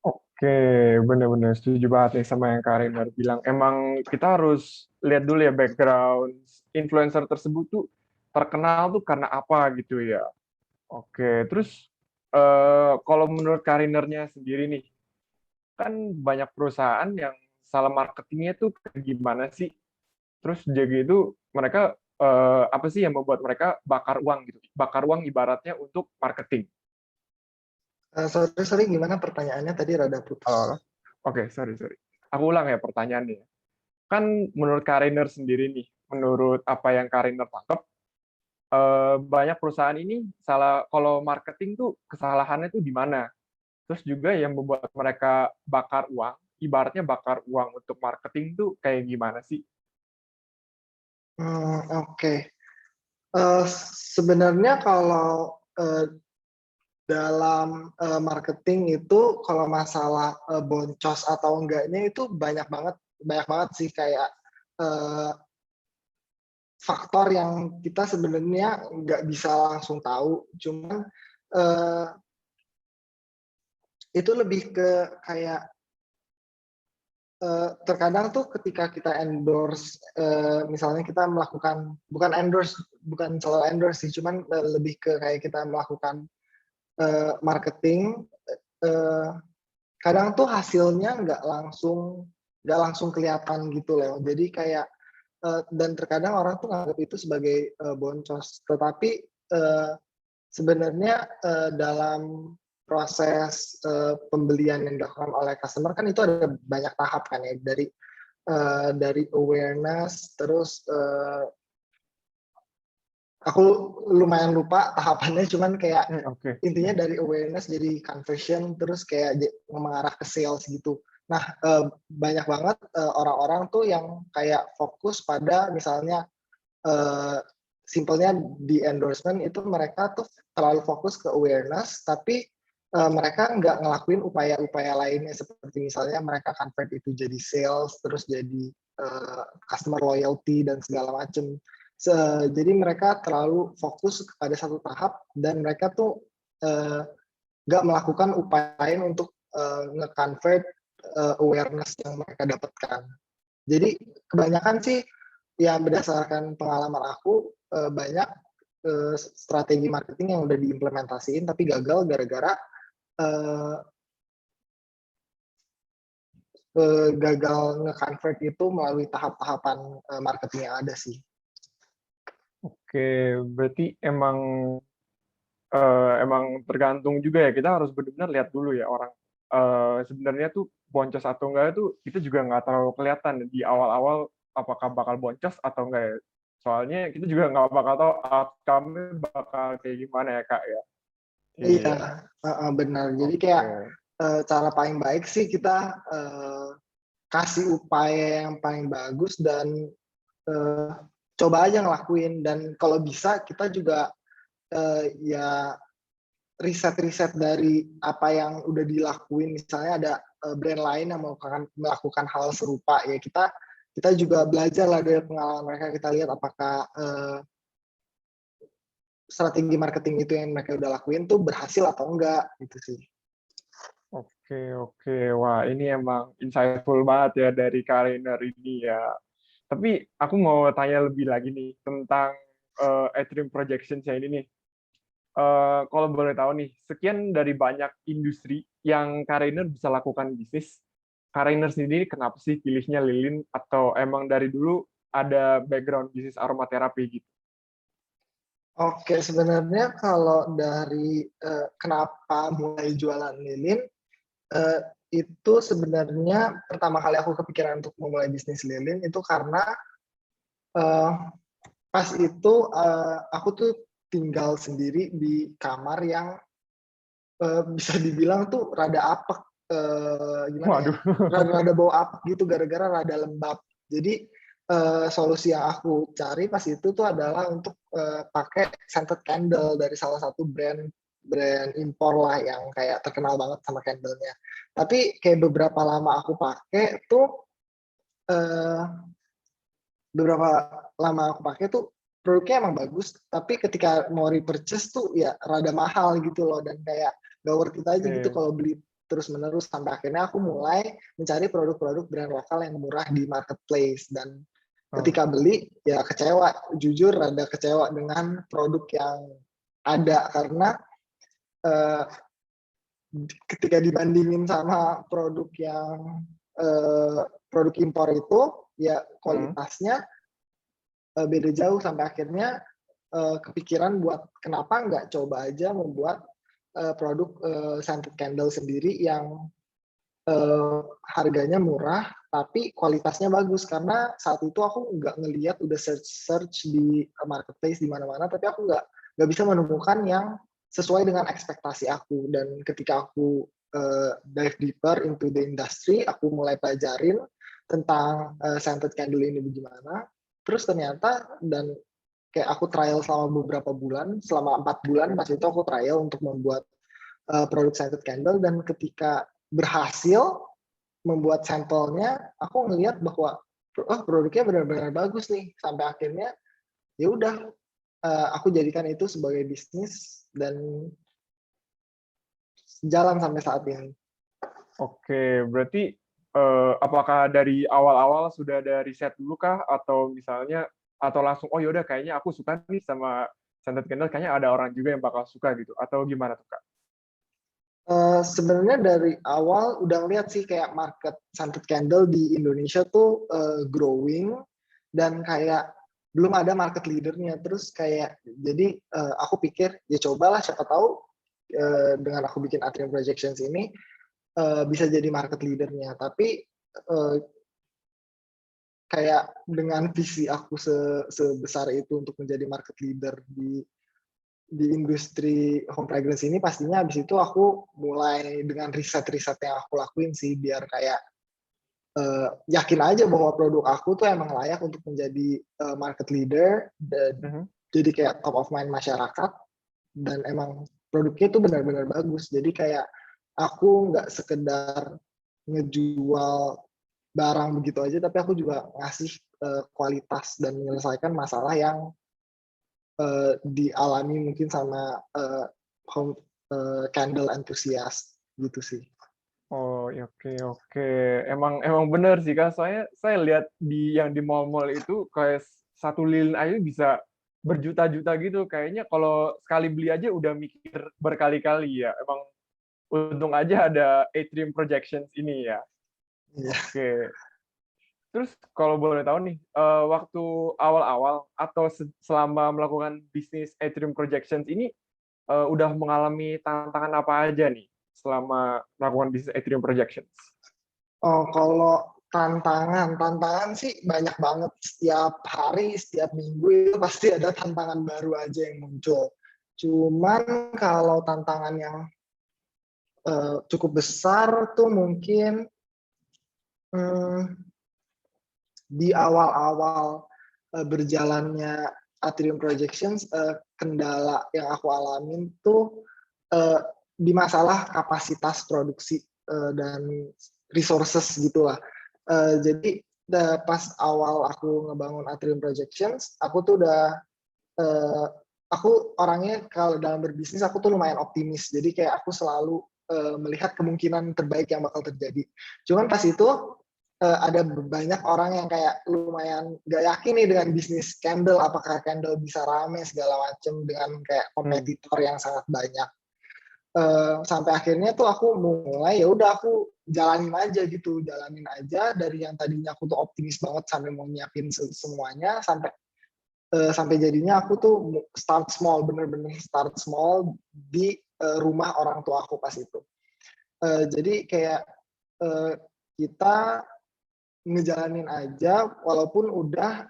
Oke, benar-benar setuju banget nih sama yang Kak Renar bilang. Emang kita harus lihat dulu ya background influencer tersebut tuh terkenal tuh karena apa gitu ya. Oke, terus kalau menurut Kak Renarnya sendiri nih, kan banyak perusahaan yang salah marketingnya tuh kayak gimana sih? Terus jadi itu mereka apa sih yang membuat mereka bakar uang gitu? Bakar uang ibaratnya untuk marketing. Sorry, gimana pertanyaannya tadi rada putus. Oke, sorry. Aku ulang ya pertanyaannya. Kan menurut Kak Renar sendiri nih, menurut apa yang Kak Renar tangkap, banyak perusahaan ini salah kalau marketing tuh kesalahannya tuh di mana? Terus juga yang membuat mereka bakar uang, ibaratnya bakar uang untuk marketing tuh kayak gimana sih? Oke. Sebenarnya kalau dalam marketing itu kalau masalah boncos atau enggaknya itu banyak banget sih kayak faktor yang kita sebenarnya nggak bisa langsung tahu. Cuman itu lebih ke kayak terkadang tuh ketika kita endorse, misalnya kita melakukan bukan selalu endorse sih, cuman lebih ke kayak kita melakukan marketing, kadang tuh hasilnya nggak langsung kelihatan gitu loh. Jadi kayak dan terkadang orang tuh nganggap itu sebagai boncos. Tetapi sebenarnya dalam proses pembelian yang dilakukan oleh customer kan itu ada banyak tahap kan ya, dari awareness, terus aku lumayan lupa tahapannya, cuman kayak Oke. intinya dari awareness jadi conversion, terus kayak mengarah ke sales gitu. Nah, banyak banget orang-orang tuh yang kayak fokus pada misalnya simpelnya di endorsement itu mereka tuh terlalu fokus ke awareness, tapi mereka nggak ngelakuin upaya-upaya lainnya seperti misalnya mereka convert itu jadi sales, terus jadi customer loyalty dan segala macam. Jadi mereka terlalu fokus kepada satu tahap dan mereka tuh nggak melakukan upaya lain untuk nge-convert awareness yang mereka dapatkan. Jadi kebanyakan sih yang berdasarkan pengalaman aku banyak strategi marketing yang udah diimplementasiin tapi gagal gara-gara gagal nge-convert itu melalui tahap-tahapan marketing yang ada sih. Oke, berarti emang tergantung juga ya. Kita harus benar-benar lihat dulu ya orang sebenarnya tuh boncos atau enggak itu kita juga nggak terlalu kelihatan di awal-awal apakah bakal boncos atau enggak ya. Soalnya kita juga nggak bakal tahu outcome-nya bakal kayak gimana ya Kak ya. Iya, Iya. benar. Jadi Oke. kayak cara paling baik sih kita kasih upaya yang paling bagus dan coba aja ngelakuin. Dan kalau bisa kita juga ya riset-riset dari apa yang udah dilakuin. Misalnya ada brand lain yang melakukan hal serupa, ya kita juga belajar lah dari pengalaman mereka. Kita lihat apakah strategi marketing itu yang mereka udah lakuin tuh berhasil atau enggak gitu sih. Oke. Wah, ini emang insightful banget ya dari Kak Rainer ini ya. Tapi aku mau tanya lebih lagi nih tentang Atrium Projections ya ini nih. Kalau boleh tahu nih, sekian dari banyak industri yang Kak Rainer bisa lakukan bisnis, Kak Rainer sendiri kenapa sih pilihnya lilin atau emang dari dulu ada background bisnis aromaterapi gitu? Oke, sebenarnya kalau dari kenapa mulai jualan lilin, itu sebenarnya pertama kali aku kepikiran untuk memulai bisnis lilin itu karena pas itu aku tuh tinggal sendiri di kamar yang bisa dibilang tuh rada apek, gimana ya, Waduh. rada bau apek gitu gara-gara rada lembab. Jadi solusi yang aku cari pas itu tuh adalah untuk pakai scented candle dari salah satu brand impor lah yang kayak terkenal banget sama candlenya. Tapi kayak beberapa lama aku pakai tuh produknya emang bagus, tapi ketika mau repurchase tuh ya rada mahal gitu loh, dan kayak gak worth it aja gitu Oke. kalau beli terus menerus. Sampai akhirnya aku mulai mencari produk-produk brand lokal yang murah di marketplace, dan ketika beli ya kecewa, jujur rada kecewa dengan produk yang ada, karena ketika dibandingin sama produk yang produk impor itu ya kualitasnya beda jauh. Sampai akhirnya kepikiran buat kenapa nggak coba aja membuat produk scented candle sendiri yang harganya murah tapi kualitasnya bagus. Karena saat itu aku nggak ngelihat, udah search di marketplace di mana-mana, tapi aku nggak bisa menemukan yang sesuai dengan ekspektasi aku. Dan ketika aku dive deeper into the industry, aku mulai pelajarin tentang scented candle ini bagaimana. Terus ternyata, dan kayak aku trial selama beberapa bulan, selama 4 bulan pas itu aku trial untuk membuat produk scented candle, dan ketika berhasil membuat sampelnya, aku ngelihat bahwa produknya benar-benar bagus nih. Sampai akhirnya ya udah aku jadikan itu sebagai bisnis dan jalan sampai saat ini. Oke, berarti apakah dari awal-awal sudah ada riset dulu kah atau misalnya atau langsung oh yaudah kayaknya aku suka nih sama scented candle, kayaknya ada orang juga yang bakal suka gitu atau gimana tuh Kak? Sebenarnya dari awal udah ngeliat sih kayak market scented candle di Indonesia tuh growing, dan kayak belum ada market leadernya. Terus kayak jadi aku pikir ya cobalah, siapa tahu dengan aku bikin Atrium Projections ini bisa jadi market leadernya. Tapi kayak dengan visi aku sebesar itu untuk menjadi market leader di industri home fragrance ini, pastinya habis itu aku mulai dengan riset-riset yang aku lakuin sih, biar kayak yakin aja bahwa produk aku tuh emang layak untuk menjadi market leader dan jadi kayak top of mind masyarakat, dan emang produknya tuh benar-benar bagus. Jadi kayak aku nggak sekedar ngejual barang begitu aja, tapi aku juga ngasih kualitas dan menyelesaikan masalah yang dialami mungkin sama home candle enthusiast gitu sih. Oh, ya, oke. Emang bener sih Kak. Saya lihat yang di mall-mall itu kayak satu lilin aja bisa berjuta-juta gitu. Kayaknya kalau sekali beli aja udah mikir berkali-kali ya. Emang untung aja ada Atrium Projections ini ya. Iya. Oke. Terus kalau boleh tahu nih, waktu awal-awal atau selama melakukan bisnis Atrium Projections ini, udah mengalami tantangan apa aja nih selama melakukan bisnis Atrium Projections? Oh, kalau tantangan sih banyak banget. Setiap hari, setiap minggu itu pasti ada tantangan baru aja yang muncul. Cuman kalau tantangan yang cukup besar tuh mungkin di awal-awal berjalannya Atrium Projections, kendala yang aku alamin tuh di masalah kapasitas produksi dan resources gitulah. Jadi pas awal aku ngebangun Atrium Projections, aku tuh udah aku orangnya kalau dalam berbisnis aku tuh lumayan optimis. Jadi kayak aku selalu melihat kemungkinan terbaik yang bakal terjadi. Cuman pas itu ada banyak orang yang kayak lumayan gak yakin nih dengan bisnis candle, apakah candle bisa rame segala macem dengan kayak kompetitor yang sangat banyak. Sampai akhirnya tuh aku mulai ya udah aku jalanin aja dari yang tadinya aku tuh optimis banget sampai mau nyiapin semuanya sampai jadinya aku tuh start small, bener-bener start small di rumah orang tua aku pas itu. Jadi kayak kita ngejalanin aja walaupun udah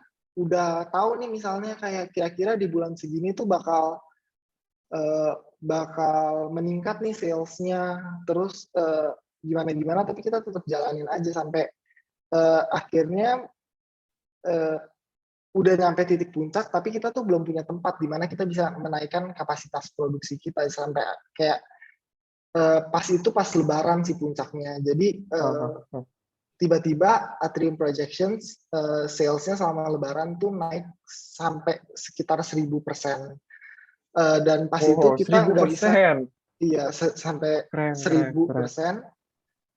tahu nih misalnya kayak kira-kira di bulan segini tuh bakal meningkat nih salesnya, terus gimana tapi kita tetap jalanin aja sampai akhirnya udah nyampe titik puncak, tapi kita tuh belum punya tempat di mana kita bisa menaikkan kapasitas produksi kita sampai kayak pas lebaran sih puncaknya. Jadi tiba-tiba Atrium Projections salesnya selama lebaran tuh naik sampai sekitar 1000%. Dan pas itu kita nggak bisa, iya sampai 1000%.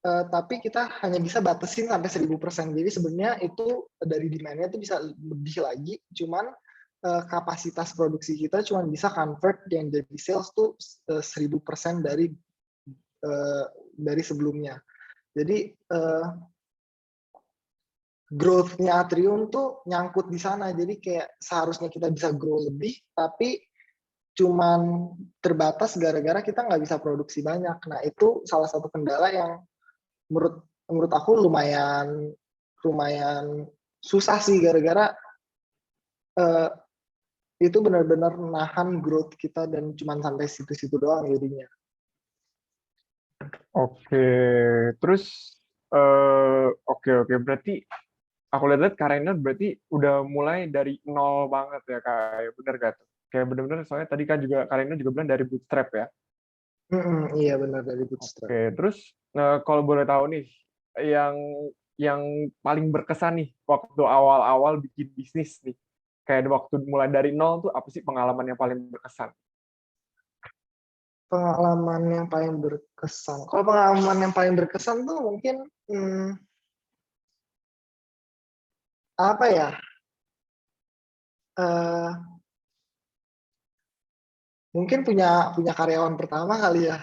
Tapi kita hanya bisa batasin sampai 1000%. Jadi sebenarnya itu dari demand-nya itu bisa lebih lagi, cuman kapasitas produksi kita cuma bisa convert yang jadi sales tuh 1000% dari sebelumnya. Jadi growth-nya Atrium tuh nyangkut di sana. Jadi kayak seharusnya kita bisa grow lebih, tapi cuman terbatas gara-gara kita nggak bisa produksi banyak. Nah itu salah satu kendala yang menurut aku lumayan susah sih, gara-gara itu benar-benar nahan growth kita dan cuman sampai situ-situ doang jadinya. Oke, terus oke, berarti aku lihat Kak Rainer berarti udah mulai dari nol banget ya Kak, bener gak tuh? Kayak bener-bener soalnya tadi kan juga Kak Rainer juga bilang dari bootstrap ya. Iya benar, dari bootstrap. Oke, terus kalau boleh tahu nih, yang paling berkesan nih waktu awal-awal bikin bisnis nih, kayak waktu mulai dari nol tuh apa sih pengalaman yang paling berkesan? Pengalaman yang paling berkesan. Kalau pengalaman yang paling berkesan tuh mungkin apa ya? Mungkin punya karyawan pertama kali ya.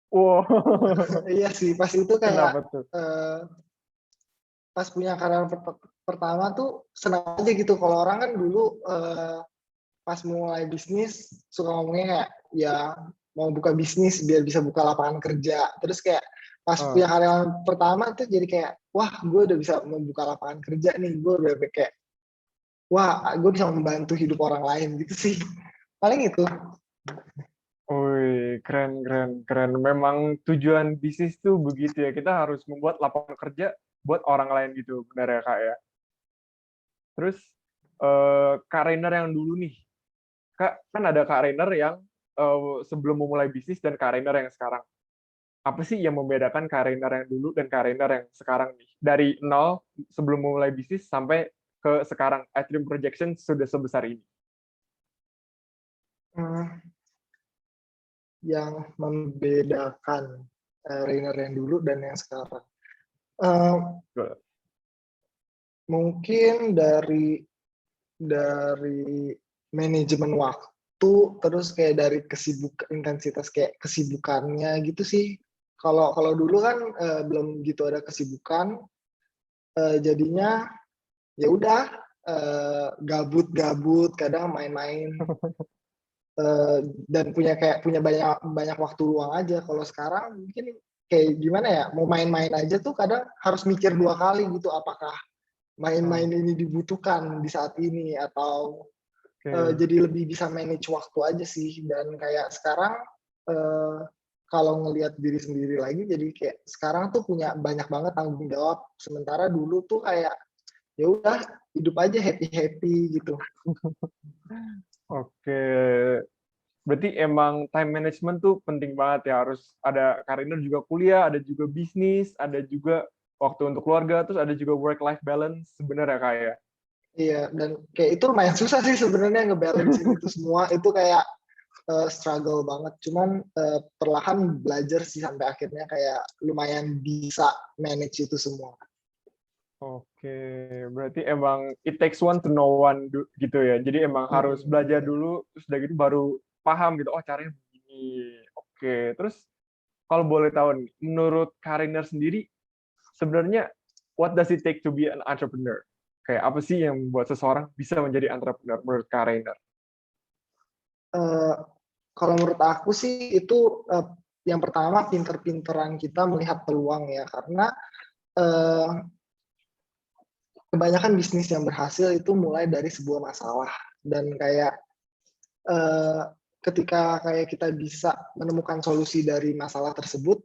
Wow. Iya sih, pas itu kayak Kenapa tuh? pas punya karyawan pertama tuh senang aja gitu. Kalau orang kan dulu pas mulai bisnis suka ngomongnya kayak ya mau buka bisnis biar bisa buka lapangan kerja. Terus kayak pas Ah, punya karyawan pertama tuh jadi kayak wah gue udah bisa membuka lapangan kerja nih. Gue udah kayak wah gue bisa membantu hidup orang lain gitu sih. Paling itu. wih, keren, keren, keren. Memang tujuan bisnis tuh begitu ya. Kita harus membuat lapangan kerja buat orang lain gitu, benar ya Kak ya. Terus Kak Rainer yang dulu nih, Kak kan ada Kak Rainer yang sebelum memulai bisnis dan Kak Rainer yang sekarang. Apa sih yang membedakan Kak Rainer yang dulu dan Kak Rainer yang sekarang nih? Dari nol sebelum memulai bisnis sampai ke sekarang, Atrium Projection sudah sebesar ini. Hmm, yang membedakan Rainer yang dulu dan yang sekarang. Eh, mungkin dari manajemen waktu, terus kayak dari intensitas kayak kesibukannya gitu sih. Kalau kalau dulu kan belum gitu ada kesibukan, jadinya ya udah gabut-gabut, kadang main-main dan punya banyak banyak waktu luang aja. Kalau sekarang mungkin kayak gimana ya, mau main-main aja tuh kadang harus mikir 2 kali gitu, apakah main-main ini dibutuhkan di saat ini atau Oke. jadi lebih bisa manage waktu aja sih. Dan kayak sekarang eh, kalau ngelihat diri sendiri lagi jadi kayak sekarang tuh punya banyak banget tanggung jawab, sementara dulu tuh kayak ya udah hidup aja happy happy gitu. Oke. Berarti emang time management tuh penting banget ya. Harus ada karir juga kuliah, ada juga bisnis, ada juga waktu untuk keluarga, terus ada juga work life balance sebenarnya kayak. Iya, dan kayak itu lumayan susah sih sebenarnya ngebalancein itu semua. Itu kayak struggle banget. Cuman perlahan belajar sih sampai akhirnya kayak lumayan bisa manage itu semua. Oke, berarti emang it takes one to know one gitu ya. Jadi emang harus belajar Bener. dulu, terus udah gitu baru paham gitu. Oh caranya begini. Oke, terus kalau boleh tahu nih, menurut Kariner sendiri, sebenarnya what does it take to be an entrepreneur? Kayak apa sih yang membuat seseorang bisa menjadi entrepreneur menurut Kariner? Eh, kalau menurut aku sih itu yang pertama pinter-pinteran kita melihat peluang ya, karena eh, kebanyakan bisnis yang berhasil itu mulai dari sebuah masalah. Dan kayak eh, ketika kayak kita bisa menemukan solusi dari masalah tersebut,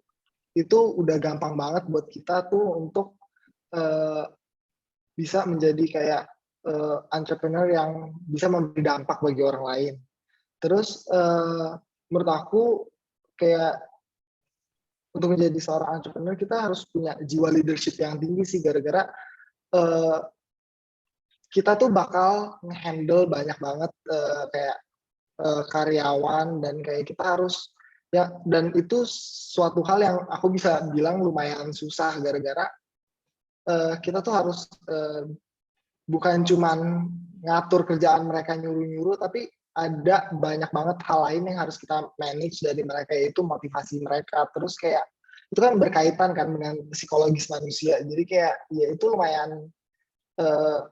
itu udah gampang banget buat kita tuh untuk eh, bisa menjadi kayak entrepreneur yang bisa memberi dampak bagi orang lain. Terus menurut aku kayak untuk menjadi seorang entrepreneur kita harus punya jiwa leadership yang tinggi sih, gara-gara uh, kita tuh bakal nge-handle banyak banget kayak karyawan, dan kayak kita harus ya, dan itu suatu hal yang aku bisa bilang lumayan susah, gara-gara kita tuh harus bukan cuman ngatur kerjaan mereka nyuruh-nyuruh, tapi ada banyak banget hal lain yang harus kita manage dari mereka, yaitu motivasi mereka. Terus kayak itu kan berkaitan kan dengan psikologis manusia. Jadi kayak ya itu lumayan uh,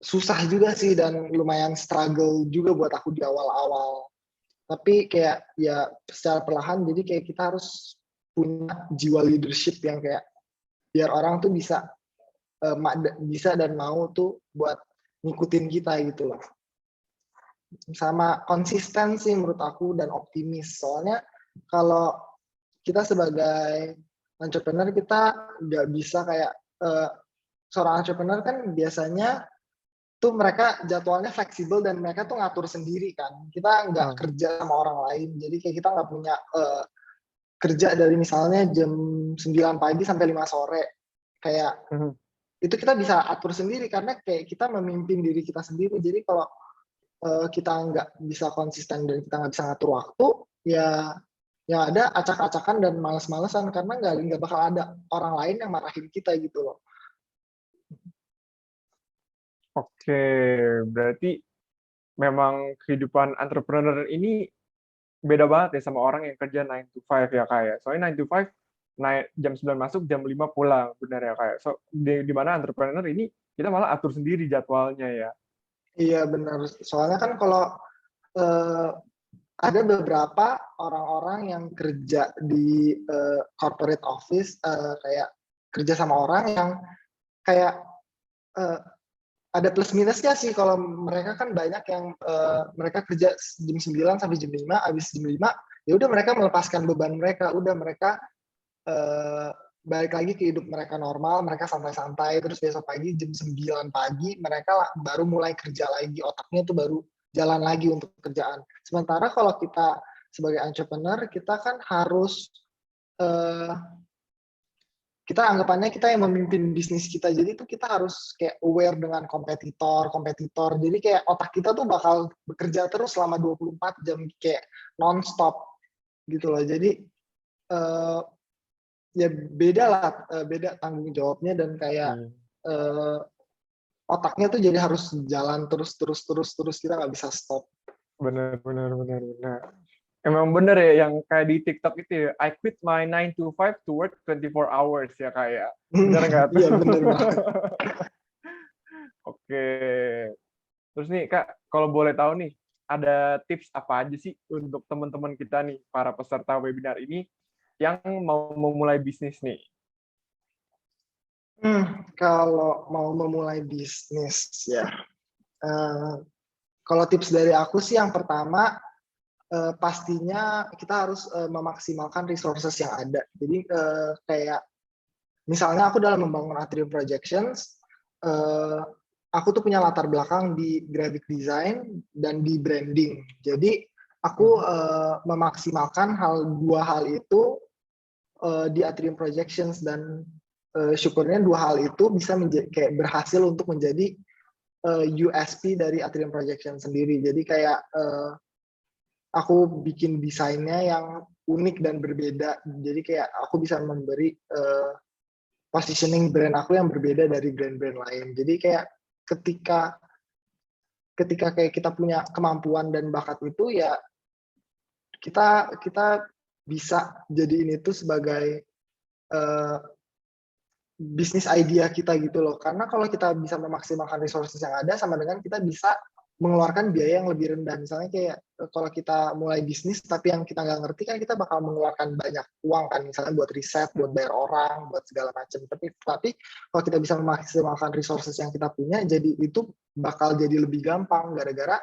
susah juga sih, dan lumayan struggle juga buat aku di awal-awal. Tapi kayak ya secara perlahan, jadi kayak kita harus punya jiwa leadership yang kayak biar orang tuh bisa dan mau tuh buat ngikutin kita gitu loh. Sama konsisten sih menurut aku, dan optimis. Soalnya kalau kita sebagai entrepreneur, kita nggak bisa kayak seorang entrepreneur kan biasanya tuh mereka jadwalnya fleksibel dan mereka tuh ngatur sendiri kan. Kita nggak Ah, kerja sama orang lain, jadi kayak kita nggak punya kerja dari misalnya jam 9 pagi sampai 5 sore. Kayak mhm. itu kita bisa atur sendiri karena kayak kita memimpin diri kita sendiri. Jadi kalau kita nggak bisa konsisten dan kita nggak bisa ngatur waktu, ya yang ada acak-acakan dan males-malesan, karena nggak bakal ada orang lain yang marahin kita gitu loh. Oke, berarti memang kehidupan entrepreneur ini beda banget ya sama orang yang kerja 9 to 5 ya kayak. Soalnya 9 to 5 jam 9 masuk, jam 5 pulang, benar ya kayak. So di mana entrepreneur ini kita malah atur sendiri jadwalnya ya. Iya benar. Soalnya kan kalau ada beberapa orang-orang yang kerja di corporate office, kayak kerja sama orang yang kayak ada plus minusnya sih. Kalau mereka kan banyak yang mereka kerja jam 9 sampai jam 5, habis jam 5 ya udah mereka melepaskan beban mereka, udah mereka balik lagi ke hidup mereka normal, mereka santai-santai, terus besok pagi jam 9 pagi mereka baru mulai kerja lagi, otaknya tuh baru jalan lagi untuk kerjaan. Sementara kalau kita sebagai entrepreneur, kita kan harus kita anggapannya kita yang memimpin bisnis kita, jadi itu kita harus kayak aware dengan kompetitor, jadi kayak otak kita tuh bakal bekerja terus selama 24 jam kayak non-stop gitu loh. Jadi ya beda lah, beda tanggung jawabnya, dan kayak otaknya tuh jadi harus jalan terus, kita nggak bisa stop. Benar. Emang bener ya yang kayak di TikTok itu ya, I quit my 9 to 5 to work 24 hours ya kayak. Bener nggak tuh? Iya bener banget. Oke. Terus nih Kak, kalau boleh tahu nih, ada tips apa aja sih untuk teman-teman kita nih, para peserta webinar ini yang mau memulai bisnis nih? Kalau mau memulai bisnis ya, kalau tips dari aku sih yang pertama, pastinya kita harus memaksimalkan resources yang ada. Jadi kayak misalnya aku dalam membangun Atrium Projections, aku tuh punya latar belakang di graphic design dan di branding. Jadi aku memaksimalkan dua hal itu di Atrium Projections, dan syukurnya dua hal itu bisa kayak berhasil untuk menjadi USP dari Atrium Projections sendiri. Jadi kayak aku bikin desainnya yang unik dan berbeda. Jadi kayak aku bisa memberi positioning brand aku yang berbeda dari brand-brand lain. Jadi kayak ketika kayak kita punya kemampuan dan bakat itu, ya kita bisa jadiin itu sebagai bisnis idea kita gitu loh. Karena kalau kita bisa memaksimalkan resources yang ada, sama dengan kita bisa mengeluarkan biaya yang lebih rendah. Misalnya kayak kalau kita mulai bisnis tapi yang kita nggak ngerti, kan kita bakal mengeluarkan banyak uang kan, misalnya buat riset, buat bayar orang, buat segala macam. Tapi kalau kita bisa memaksimalkan resources yang kita punya, jadi itu bakal jadi lebih gampang, gara-gara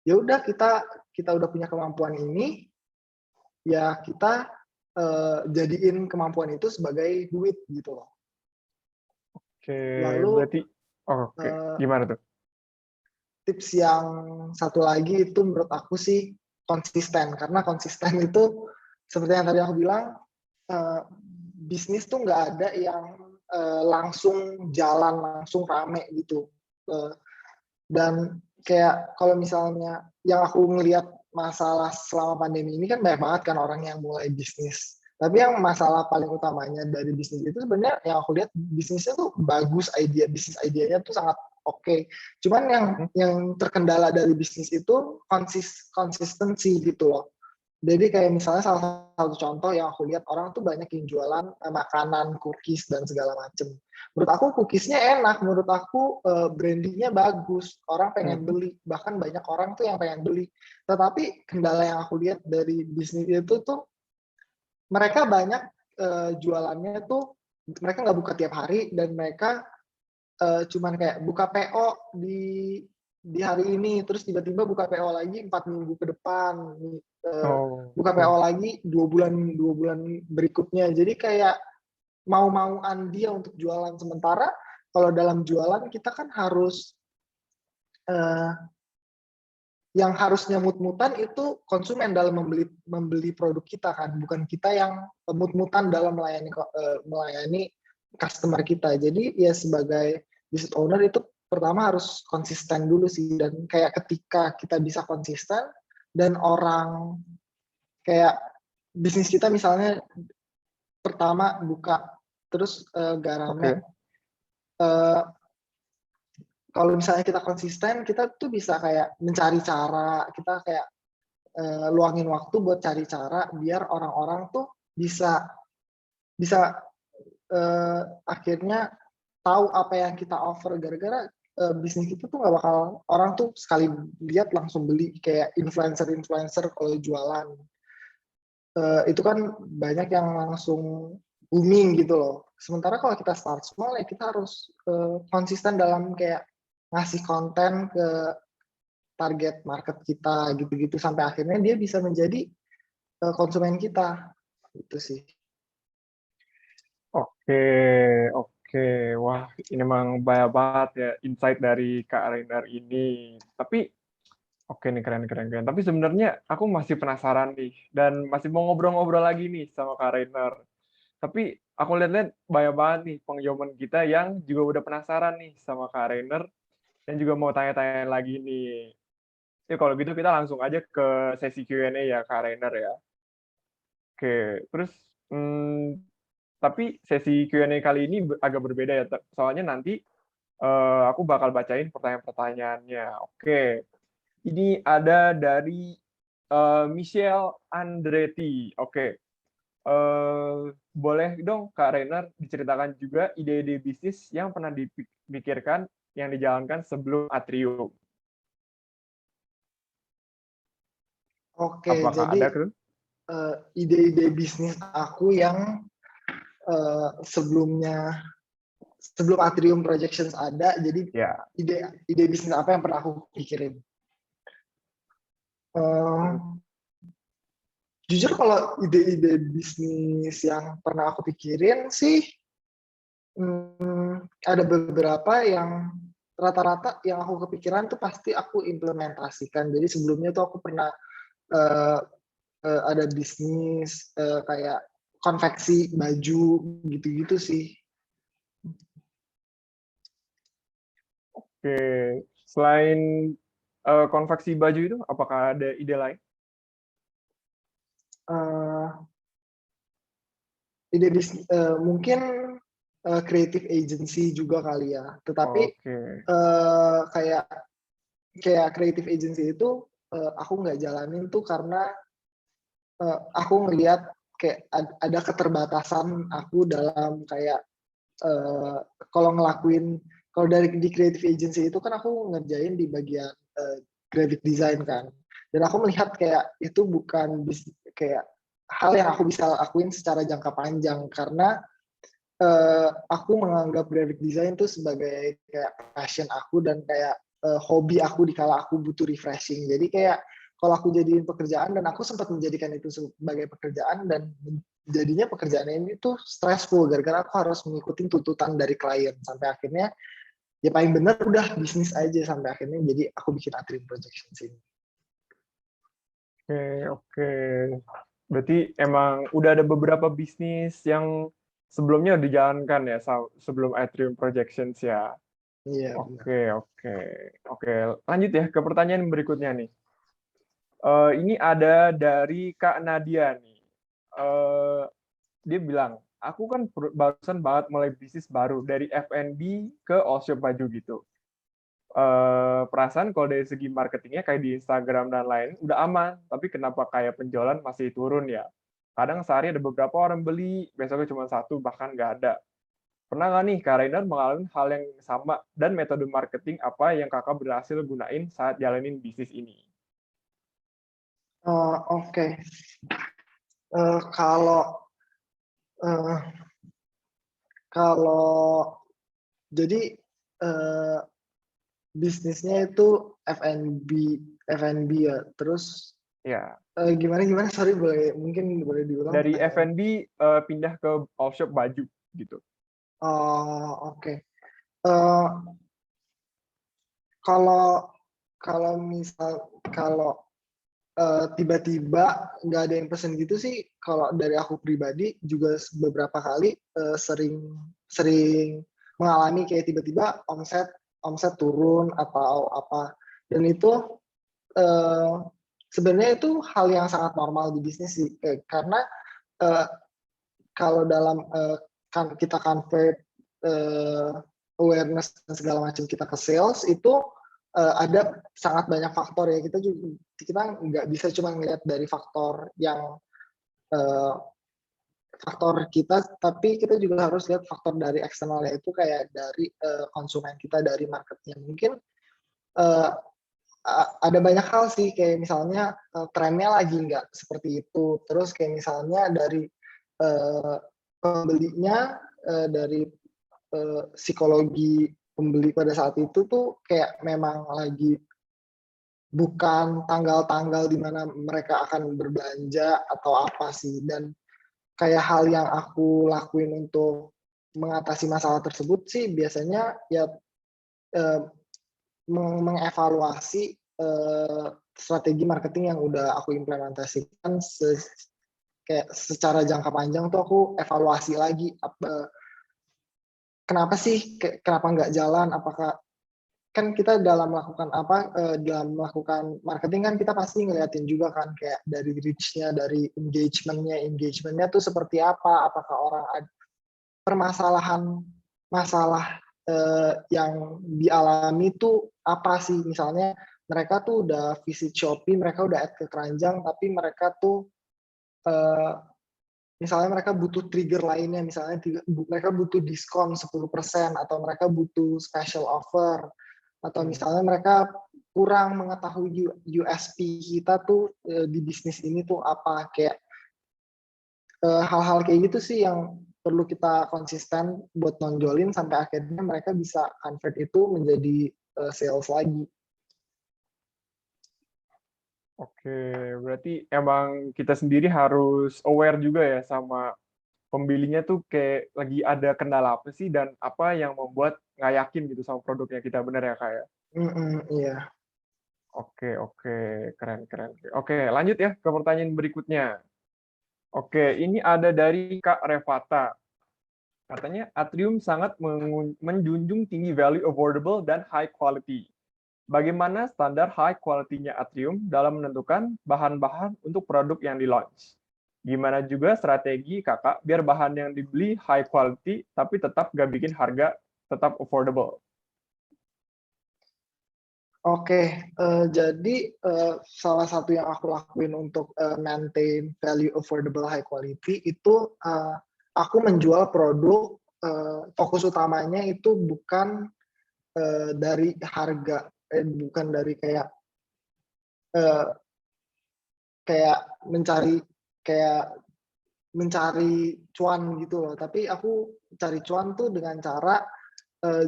ya udah kita udah punya kemampuan ini, ya kita jadiin kemampuan itu sebagai duit gitu loh. Oke, Lalu berarti gimana tuh? Tips yang satu lagi itu menurut aku sih konsisten, karena konsisten itu seperti yang tadi aku bilang, bisnis tuh nggak ada yang langsung jalan, langsung rame gitu. Dan kayak kalau misalnya yang aku ngelihat masalah selama pandemi ini, kan banyak banget kan orang yang mulai bisnis. Tapi yang masalah paling utamanya dari bisnis itu sebenarnya yang aku lihat bisnisnya tuh bagus, bisnis idenya tuh sangat oke. Cuman yang terkendala dari bisnis itu konsistensi gitu loh. Jadi kayak misalnya salah satu contoh yang aku lihat, orang tuh banyak yang jualan makanan, cookies dan segala macem. Menurut aku cookiesnya enak, menurut aku brandingnya bagus, orang pengen beli, bahkan banyak orang tuh yang pengen beli. Tetapi kendala yang aku lihat dari bisnis itu tuh, mereka banyak jualannya tuh mereka nggak buka tiap hari, dan mereka cuman kayak buka PO di hari ini, terus tiba-tiba buka PO lagi 4 minggu ke depan, buka PO lagi 2 bulan berikutnya. Jadi kayak mau-mauan dia untuk jualan, sementara kalau dalam jualan kita kan harus yang harusnya mut-mutan itu konsumen dalam membeli produk kita kan, bukan kita yang mut-mutan dalam melayani customer kita. Jadi ya sebagai business owner itu pertama harus konsisten dulu sih, dan kayak ketika kita bisa konsisten dan orang kayak bisnis kita misalnya pertama buka terus gak rame, kalau misalnya kita konsisten, kita tuh bisa kayak mencari cara, kita kayak luangin waktu buat cari cara biar orang-orang tuh bisa bisa akhirnya tahu apa yang kita offer, gara-gara bisnis itu tuh nggak bakal, orang tuh sekali lihat langsung beli, kayak influencer kalau jualan. Itu kan banyak yang langsung booming gitu loh. Sementara kalau kita start small, ya kita harus konsisten dalam kayak ngasih konten ke target market kita gitu-gitu, sampai akhirnya dia bisa menjadi konsumen kita. Itu sih. Oke, oke. Wah, ini memang banyak banget ya insight dari Kak Rainer ini. Tapi oke nih, keren. Tapi sebenarnya aku masih penasaran nih dan masih mau ngobrol-ngobrol lagi nih sama Kak Rainer. Tapi aku lihat-lihat banyak banget nih pengjoman kita yang juga udah penasaran nih sama Kak Rainer dan juga mau tanya-tanya lagi nih. Ya kalau gitu kita langsung aja ke sesi Q&A ya Kak Rainer ya. Oke, terus tapi sesi Q&A kali ini agak berbeda ya, soalnya nanti aku bakal bacain pertanyaan-pertanyaannya. Oke, ini ada dari Michelle Andretti. Oke, boleh dong Kak Rainer diceritakan juga ide-ide bisnis yang pernah dipikirkan yang dijalankan sebelum Atrium. Oke, Apakah jadi ada tuh? ide-ide bisnis aku yang sebelum Atrium Projections ada, jadi Ya. ide bisnis apa yang pernah aku pikirin? Jujur kalau ide-ide bisnis yang pernah aku pikirin sih, ada beberapa yang rata-rata yang aku kepikiran tuh pasti aku implementasikan. Jadi sebelumnya tuh aku pernah ada bisnis kayak konveksi baju gitu-gitu sih. Oke, selain konveksi baju itu, apakah ada ide lain? Ide bisnis mungkin creative agency juga kali ya. Tetapi kayak creative agency itu aku nggak jalanin tuh karena aku ngelihat kayak ada keterbatasan aku dalam kayak kalau dari di creative agency itu kan aku ngerjain di bagian graphic design kan, dan aku melihat kayak itu bukan kayak hal yang aku bisa lakuin secara jangka panjang, karena aku menganggap graphic design itu sebagai kayak passion aku dan kayak hobi aku di kala aku butuh refreshing. Jadi kayak kalau aku jadiin pekerjaan, dan aku sempat menjadikan itu sebagai pekerjaan, dan jadinya pekerjaan ini tuh stressful gara-gara aku harus mengikuti tuntutan dari klien, sampai akhirnya ya paling bener udah bisnis aja, sampai akhirnya jadi aku bikin Atrium Projections ini. Oke. Berarti emang udah ada beberapa bisnis yang sebelumnya dijalankan ya sebelum Atrium Projections ya. Iya. Oke. Lanjut ya ke pertanyaan berikutnya nih. Ini ada dari Kak Nadia nih. Dia bilang, aku kan barusan banget mulai bisnis baru dari F&B ke all shop baju gitu. Perasaan kalau dari segi marketingnya kayak di Instagram dan lain udah aman, tapi kenapa kayak penjualan masih turun ya? Kadang sehari ada beberapa orang beli, besoknya cuma satu, bahkan nggak ada. Pernah nggak nih Kak Rainer mengalami hal yang sama, dan metode marketing apa yang kakak berhasil gunain saat jalanin bisnis ini? Oke. Kalau jadi bisnisnya itu F&B ya. Terus Ya. Gimana? Sorry, mungkin boleh diulang. Dari F&B pindah ke all shop baju gitu. Oke. Kalau tiba-tiba nggak ada yang pesen gitu sih, kalau dari aku pribadi juga beberapa kali sering mengalami kayak tiba-tiba omset turun atau apa, dan itu sebenarnya itu hal yang sangat normal di bisnis sih, karena kalau dalam kita convert awareness dan segala macam kita ke sales, itu ada sangat banyak faktor ya. Kita nggak bisa cuma ngelihat dari faktor yang faktor kita, tapi kita juga harus lihat faktor dari eksternalnya itu kayak dari konsumen kita, dari marketnya. Mungkin ada banyak hal sih, kayak misalnya trennya lagi nggak seperti itu. Terus kayak misalnya dari pembelinya, dari psikologi pembeli pada saat itu tuh kayak memang lagi bukan tanggal-tanggal di mana mereka akan berbelanja atau apa sih. Dan kayak hal yang aku lakuin untuk mengatasi masalah tersebut sih biasanya ya mengevaluasi strategi marketing yang udah aku implementasikan kayak secara jangka panjang tuh aku evaluasi lagi kenapa sih kenapa nggak jalan, apakah kan kita dalam melakukan dalam melakukan marketing kan kita pasti ngeliatin juga kan kayak dari reach-nya, dari engagementnya tuh seperti apa, apakah orang ada masalah yang dialami tuh apa sih, misalnya mereka tuh udah visit Shopee, mereka udah add ke keranjang, tapi mereka tuh misalnya mereka butuh trigger lainnya, misalnya mereka butuh diskon 10% atau mereka butuh special offer, atau misalnya mereka kurang mengetahui USP kita tuh di bisnis ini tuh apa, kayak hal-hal kayak gitu sih yang perlu kita konsisten buat nonjolin sampai akhirnya mereka bisa convert itu menjadi sales lagi. Oke, berarti emang kita sendiri harus aware juga ya sama pembelinya tuh kayak lagi ada kendala apa sih dan apa yang membuat nggak yakin gitu sama produknya kita, bener ya Kak ya? Iya. Oke, keren. Oke, lanjut ya ke pertanyaan berikutnya. Oke, ini ada dari Kak Revata. Katanya Atrium sangat menjunjung tinggi value affordable dan high quality. Bagaimana standar high quality-nya Atrium dalam menentukan bahan-bahan untuk produk yang di-launch? Gimana juga strategi Kakak biar bahan yang dibeli high quality tapi tetap gak bikin harga tetap affordable? Oke, jadi salah satu yang aku lakuin untuk maintain value affordable high quality itu aku menjual produk, fokus utamanya itu bukan dari harga, bukan dari kayak mencari cuan gitu loh, tapi aku cari cuan tuh dengan cara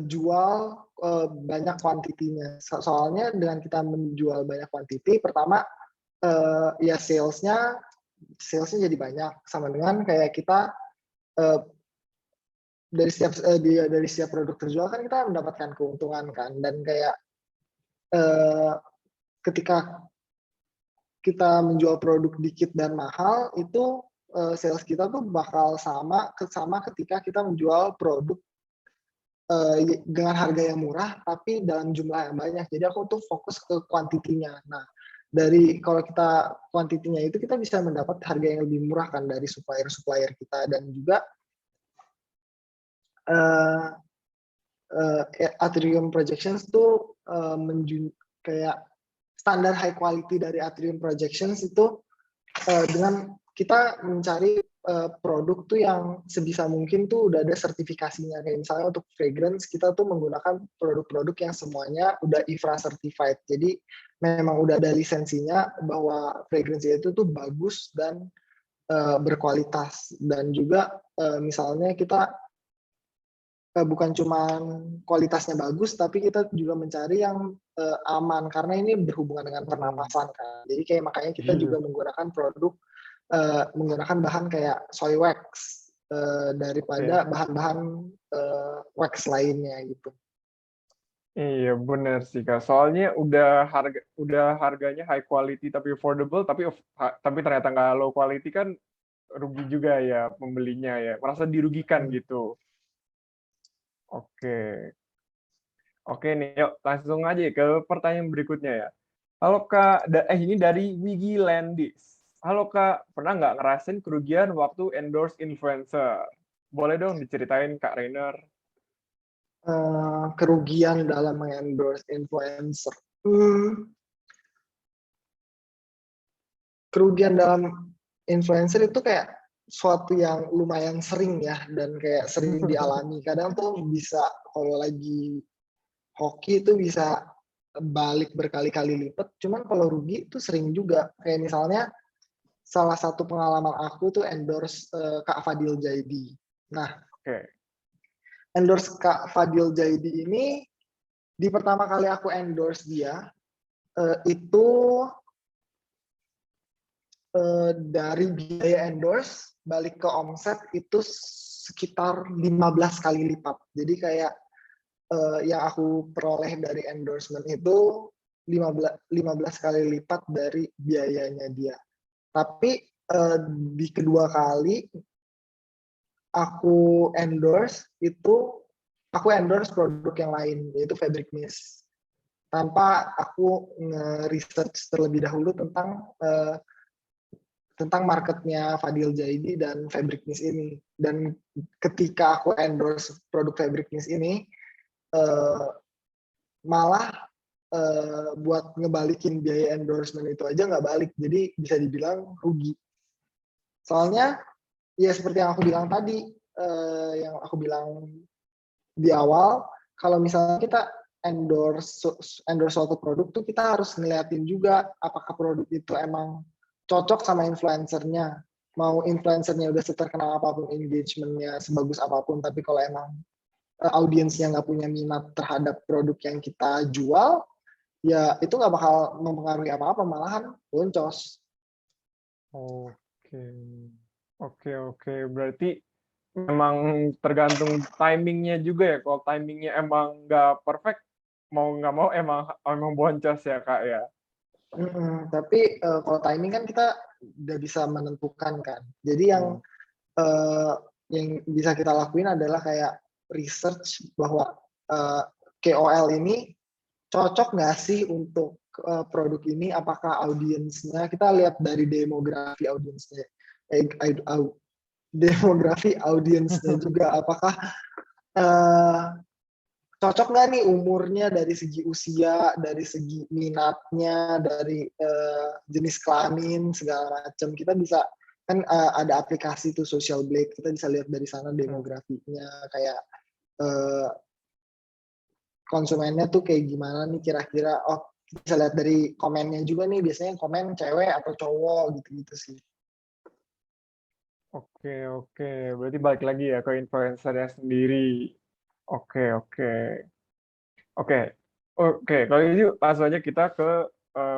jual banyak kuantitinya. Soalnya dengan kita menjual banyak kuantiti, pertama ya salesnya jadi banyak, sama dengan kayak kita dari setiap produk terjual kan kita mendapatkan keuntungan kan, dan kayak ketika kita menjual produk dikit dan mahal itu sales kita tuh bakal sama ketika kita menjual produk dengan harga yang murah tapi dalam jumlah yang banyak. Jadi aku tuh fokus ke kuantitinya. Nah, dari kalau kita kuantitinya itu kita bisa mendapat harga yang lebih murah kan dari supplier kita, dan juga Atrium Projections tuh kayak standar high quality dari Atrium Projections itu dengan kita mencari produk tuh yang sebisa mungkin tuh udah ada sertifikasinya. Kayak misalnya untuk fragrance kita tuh menggunakan produk-produk yang semuanya udah IFRA certified. Jadi memang udah ada lisensinya bahwa fragrance itu tuh bagus dan berkualitas. Dan juga misalnya kita bukan cuma kualitasnya bagus, tapi kita juga mencari yang aman karena ini berhubungan dengan pernapasan kan. Jadi kayak makanya kita juga menggunakan produk menggunakan bahan kayak soy wax daripada bahan-bahan wax lainnya gitu. Iya benar sih Kak. Soalnya udah harganya high quality tapi affordable, tapi ternyata nggak low quality kan rugi juga ya pembelinya ya, merasa dirugikan gitu. Oke nih, yuk langsung aja ke pertanyaan berikutnya ya. Halo Kak, ini dari Wigi Landis. Halo Kak, pernah nggak ngerasain kerugian waktu endorse influencer? Boleh dong diceritain Kak Rainer. Kerugian dalam mengendorse influencer. Kerugian dalam influencer itu kayak suatu yang lumayan sering ya, dan kayak sering dialami. Kadang tuh bisa kalau lagi hoki itu bisa balik berkali-kali lipat. Cuman kalau rugi itu sering juga. Kayak misalnya salah satu pengalaman aku tuh endorse Kak Fadil Jaidi. Nah, Oke. endorse Kak Fadil Jaidi ini di pertama kali aku endorse dia itu dari biaya endorse balik ke omset itu sekitar 15 kali lipat. Jadi kayak yang aku peroleh dari endorsement itu 15 kali lipat dari biayanya dia. Tapi di kedua kali aku endorse produk yang lain, yaitu Fabric Mist, tanpa aku nge-research terlebih dahulu tentang marketnya Fadil Jaidi dan Fabric Mist ini. Dan ketika aku endorse produk Fabric Mist ini, malah buat ngebalikin biaya endorsement itu aja nggak balik, jadi bisa dibilang rugi. Soalnya ya seperti yang aku bilang tadi, yang aku bilang di awal, kalau misalnya kita endorse suatu produk tuh kita harus ngeliatin juga apakah produk itu emang cocok sama influencernya. Mau influencernya udah seterkenal apapun, engagementnya sebagus apapun, tapi kalau emang audiensnya nggak punya minat terhadap produk yang kita jual, ya itu nggak bakal mempengaruhi apa-apa, malahan boncos. Oke. Oke. Berarti memang tergantung timingnya juga ya. Kalau timingnya emang nggak perfect, mau nggak mau emang boncos ya, Kak ya. Tapi kalau timing kan kita udah bisa menentukan kan. Jadi yang bisa kita lakuin adalah kayak research bahwa KOL ini cocok nggak sih untuk produk ini, apakah audiensnya, kita lihat dari demografi audiensnya, juga, apakah cocok nggak nih umurnya dari segi usia, dari segi minatnya, dari jenis kelamin, segala macam. Kita bisa kan ada aplikasi tuh Social Blade, kita bisa lihat dari sana demografinya, kayak konsumennya tuh kayak gimana nih kira-kira. Oh, kita bisa lihat dari komennya juga nih, biasanya komen cewek atau cowok gitu-gitu sih. Oke. Berarti balik lagi ya ke influencernya sendiri. Oke. Kalau gitu langsung aja kita ke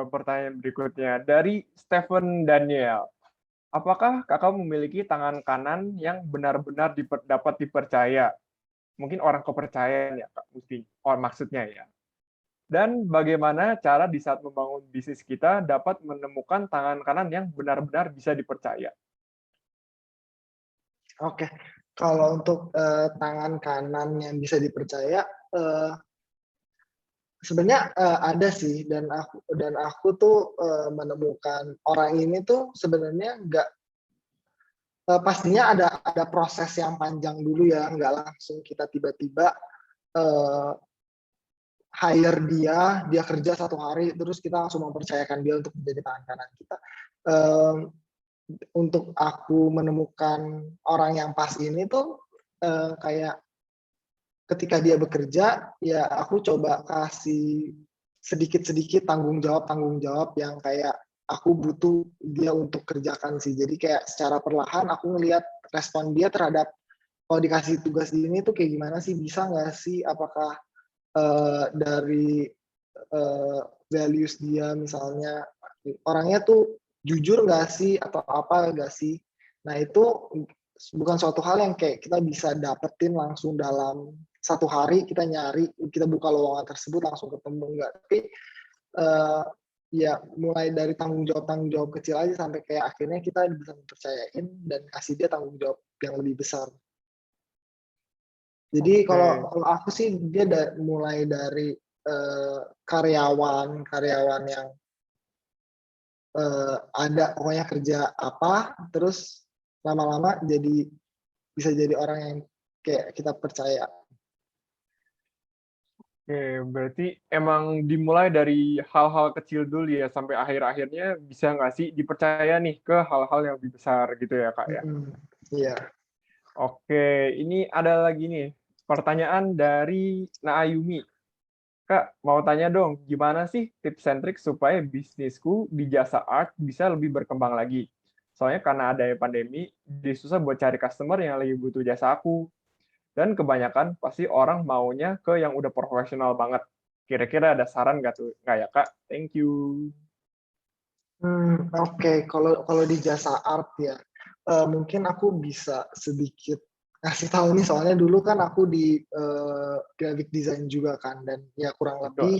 pertanyaan berikutnya dari Stephen Daniel. Apakah kakak memiliki tangan kanan yang benar-benar dapat dipercaya? Mungkin orang kepercayaan ya, Kak, maksudnya ya. Dan bagaimana cara di saat membangun bisnis kita dapat menemukan tangan kanan yang benar-benar bisa dipercaya? Oke, kalau untuk tangan kanan yang bisa dipercaya, sebenarnya ada sih, dan aku tuh menemukan orang ini tuh sebenarnya nggak, pastinya ada proses yang panjang dulu ya, nggak langsung kita tiba-tiba hire dia kerja 1 hari terus kita langsung mempercayakan dia untuk menjadi tangan kanan kita. Untuk aku menemukan orang yang pas ini tuh kayak ketika dia bekerja, ya aku coba kasih sedikit-sedikit tanggung jawab yang kayak aku butuh dia untuk kerjakan sih. Jadi kayak secara perlahan aku ngelihat respon dia terhadap kalau dikasih tugas ini tuh kayak gimana sih, bisa nggak sih, apakah dari values dia misalnya, orangnya tuh jujur nggak sih atau apa nggak sih. Nah itu bukan suatu hal yang kayak kita bisa dapetin langsung dalam 1 hari, kita nyari, kita buka lowongan tersebut langsung ketemu, enggak. Tapi ya mulai dari tanggung jawab kecil aja sampai kayak akhirnya kita bisa mempercayain dan kasih dia tanggung jawab yang lebih besar. Jadi kalau aku sih dia mulai dari karyawan yang ada pokoknya kerja apa, terus lama-lama bisa jadi orang yang kayak kita percaya. Oke, berarti emang dimulai dari hal-hal kecil dulu ya, sampai akhir-akhirnya bisa nggak sih dipercaya nih ke hal-hal yang lebih besar gitu ya, Kak ya? Mm-mm. Iya. Oke, ini ada lagi nih pertanyaan dari Naayumi. Kak, mau tanya dong, gimana sih tips and trik supaya bisnisku di jasa art bisa lebih berkembang lagi? Soalnya karena adanya pandemi, jadi susah buat cari customer yang lagi butuh jasa aku. Dan kebanyakan pasti orang maunya ke yang udah profesional banget. Kira-kira ada saran nggak ya, Kak? Thank you. Oke. Kalau di jasa art ya, mungkin aku bisa sedikit ngasih tahu nih, soalnya dulu kan aku di graphic design juga kan, dan ya kurang Betul. lebih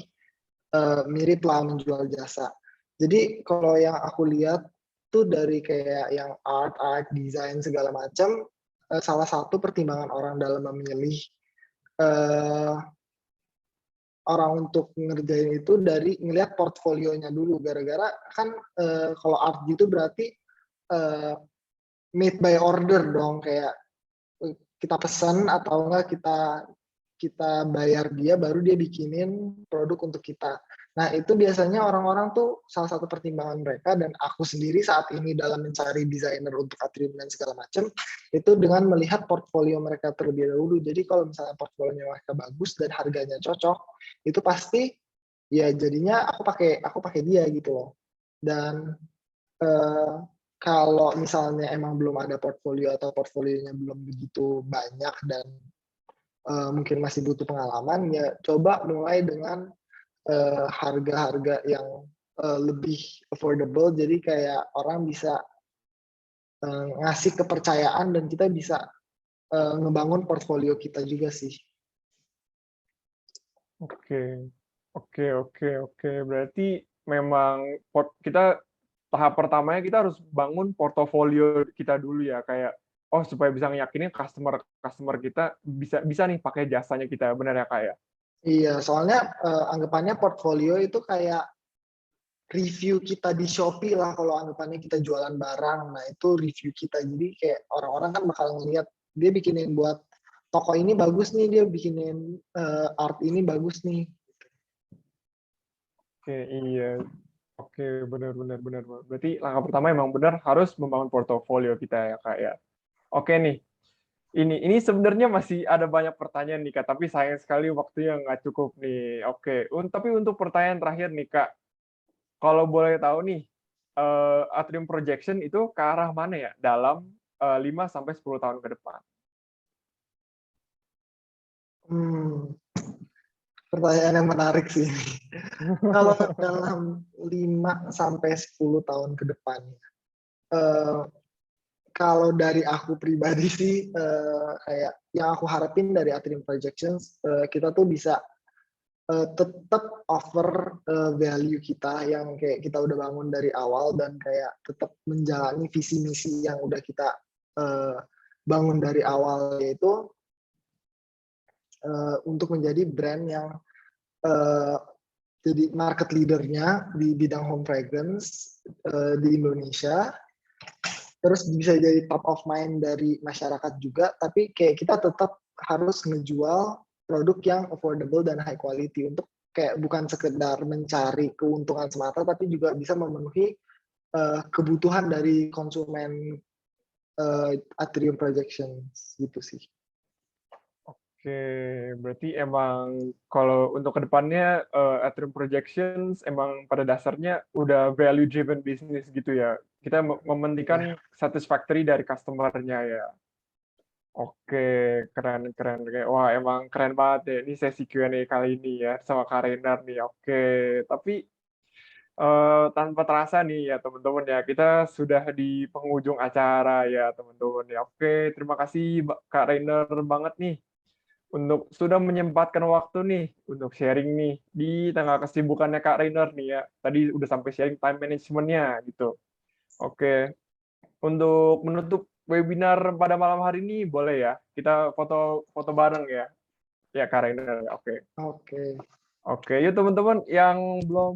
mirip lah menjual jasa. Jadi kalau yang aku lihat tuh dari kayak yang art design segala macam, salah satu pertimbangan orang dalam memilih eh, orang untuk ngerjain itu dari ngelihat portfolionya dulu. Gara-gara kan kalau art gitu berarti eh, made by order dong, kayak kita pesan atau enggak kita kita bayar dia baru dia bikinin produk untuk kita. Nah, itu biasanya orang-orang tuh salah satu pertimbangan mereka, dan aku sendiri saat ini dalam mencari desainer untuk atrium dan segala macam, itu dengan melihat portfolio mereka terlebih dahulu. Jadi kalau misalnya portfolionya mereka bagus dan harganya cocok, itu pasti ya jadinya aku pakai dia gitu loh. Dan eh, kalau misalnya emang belum ada portfolio atau portfolionya belum begitu banyak dan mungkin masih butuh pengalaman, ya coba mulai dengan harga-harga yang lebih affordable, jadi kayak orang bisa ngasih kepercayaan dan kita bisa ngebangun portfolio kita juga sih. Oke, oke, oke, oke. Berarti memang kita tahap pertamanya kita harus bangun portofolio kita dulu ya, kayak oh supaya bisa ngeyakinin customer customer kita bisa bisa nih pakai jasanya kita, benar ya, Kak ya? Iya, soalnya anggapannya portfolio itu kayak review kita di Shopee lah, kalau anggapannya kita jualan barang. Nah, itu review kita. Jadi kayak orang-orang kan bakal ngeliat dia bikinin buat toko ini bagus nih, dia bikinin art ini bagus nih. Oke, iya. Oke, benar, benar, benar. Berarti langkah pertama emang benar harus membangun portofolio kita ya, Kak ya. Oke nih, ini sebenarnya masih ada banyak pertanyaan nih, Kak, tapi sayang sekali waktunya nggak cukup nih. Oke, tapi untuk pertanyaan terakhir nih, Kak, kalau boleh tahu nih, Atrium Projection itu ke arah mana ya dalam 5 sampai 10 tahun ke depan? Hmm, Pertanyaan yang menarik sih. Kalau dalam 5 sampai 10 tahun ke depan, eh, kalau dari aku pribadi sih, kayak yang aku harapin dari Atrium Projections, kita tuh bisa tetap offer value kita yang kayak kita udah bangun dari awal, dan kayak tetap menjalani visi misi yang udah kita uh, bangun dari awal, yaitu untuk menjadi brand yang uh, jadi market leadernya di bidang home fragrance di Indonesia, terus bisa jadi top of mind dari masyarakat juga, tapi kayak kita tetap harus ngejual produk yang affordable dan high quality, untuk kayak bukan sekedar mencari keuntungan semata, tapi juga bisa memenuhi kebutuhan dari konsumen Atrium Projections gitu sih. Oke, berarti emang kalau untuk kedepannya Atrium Projections emang pada dasarnya udah value driven business gitu ya. Kita mementingkan satisfactory dari customer-nya ya. Oke, keren, keren. Wah, emang keren banget ya. Ini sesi Q&A kali ini ya sama Kak Renar nih. Oke, tapi tanpa terasa nih ya teman-teman ya, kita sudah di penghujung acara ya teman-teman ya. Oke, terima kasih Kak Reiner banget nih untuk sudah menyempatkan waktu nih untuk sharing nih di tengah kesibukannya Kak Reiner nih ya. Tadi udah sampai sharing time management-nya gitu. Oke, untuk menutup webinar pada malam hari ini boleh ya kita foto foto bareng ya. Ya Kak Reiner. Oke. Oke. Oke, yuk teman-teman yang belum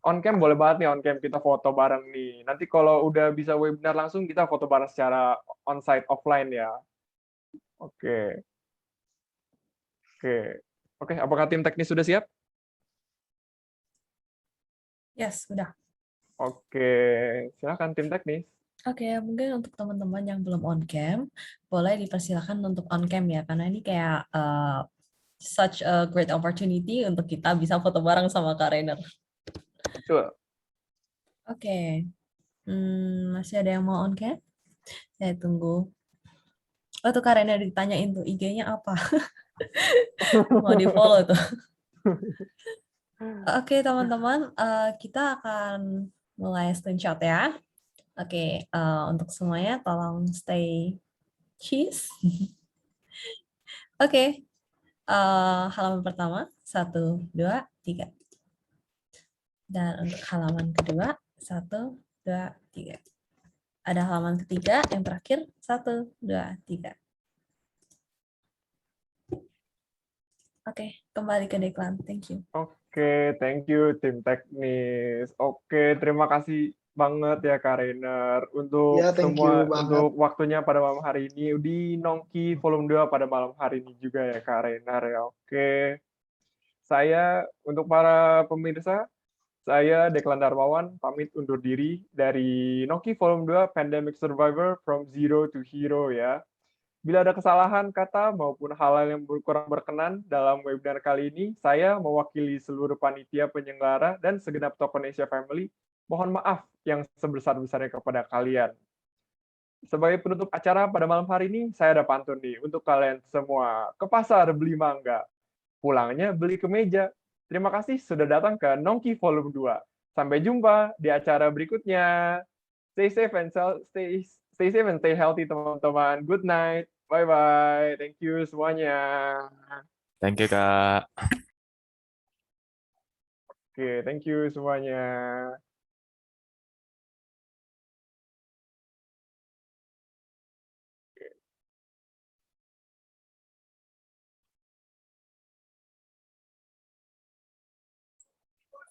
on cam boleh banget nih on cam kita foto bareng nih. Nanti kalau udah bisa webinar langsung kita foto bareng secara onsite offline ya. Oke. Oke. Oke, apakah tim teknis sudah siap? Yes, udah. Oke, silakan tim teknis. Oke, mungkin untuk teman-teman yang belum on cam, boleh dipersilakan untuk on cam ya, karena ini kayak such a great opportunity untuk kita bisa foto bareng sama Kak Rainer. Betul. Oke, masih ada yang mau on cam? Saya tunggu. Oh, tuh Kak Rainer ditanyain tuh IG-nya apa? Mau di-follow tuh. Oke, teman-teman, kita akan mulai screenshot ya. Oke, untuk semuanya tolong stay cheese. Oke, halaman pertama, 1, 2, 3. Dan untuk halaman kedua, 1, 2, 3. Ada halaman ketiga, yang terakhir, 1, 2, 3. Oke, kembali ke Deklan. Thank you. Oke, thank you tim teknis. Oke, terima kasih banget ya Kak Rainer untuk Ya, thank you banget. untuk waktunya pada malam hari ini di Nongki Volume 2 pada malam hari ini juga ya Kak Rainer ya. Oke. Saya untuk para pemirsa, saya Deklan Darmawan pamit undur diri dari Nongki Volume 2 Pandemic Survivor from Zero to Hero ya. Bila ada kesalahan kata maupun hal-hal yang kurang berkenan dalam webinar kali ini, saya mewakili seluruh panitia penyelenggara dan segenap Tokonesia Family, mohon maaf yang sebesar-besarnya kepada kalian. Sebagai penutup acara pada malam hari ini, saya ada pantun nih untuk kalian semua. Ke pasar beli mangga, pulangnya beli kemeja. Terima kasih sudah datang ke Nongki Volume 2. Sampai jumpa di acara berikutnya. Stay safe and stay healthy teman-teman. Good night. Bye-bye. Thank you semuanya. Thank you, Kak. Oke, thank you semuanya.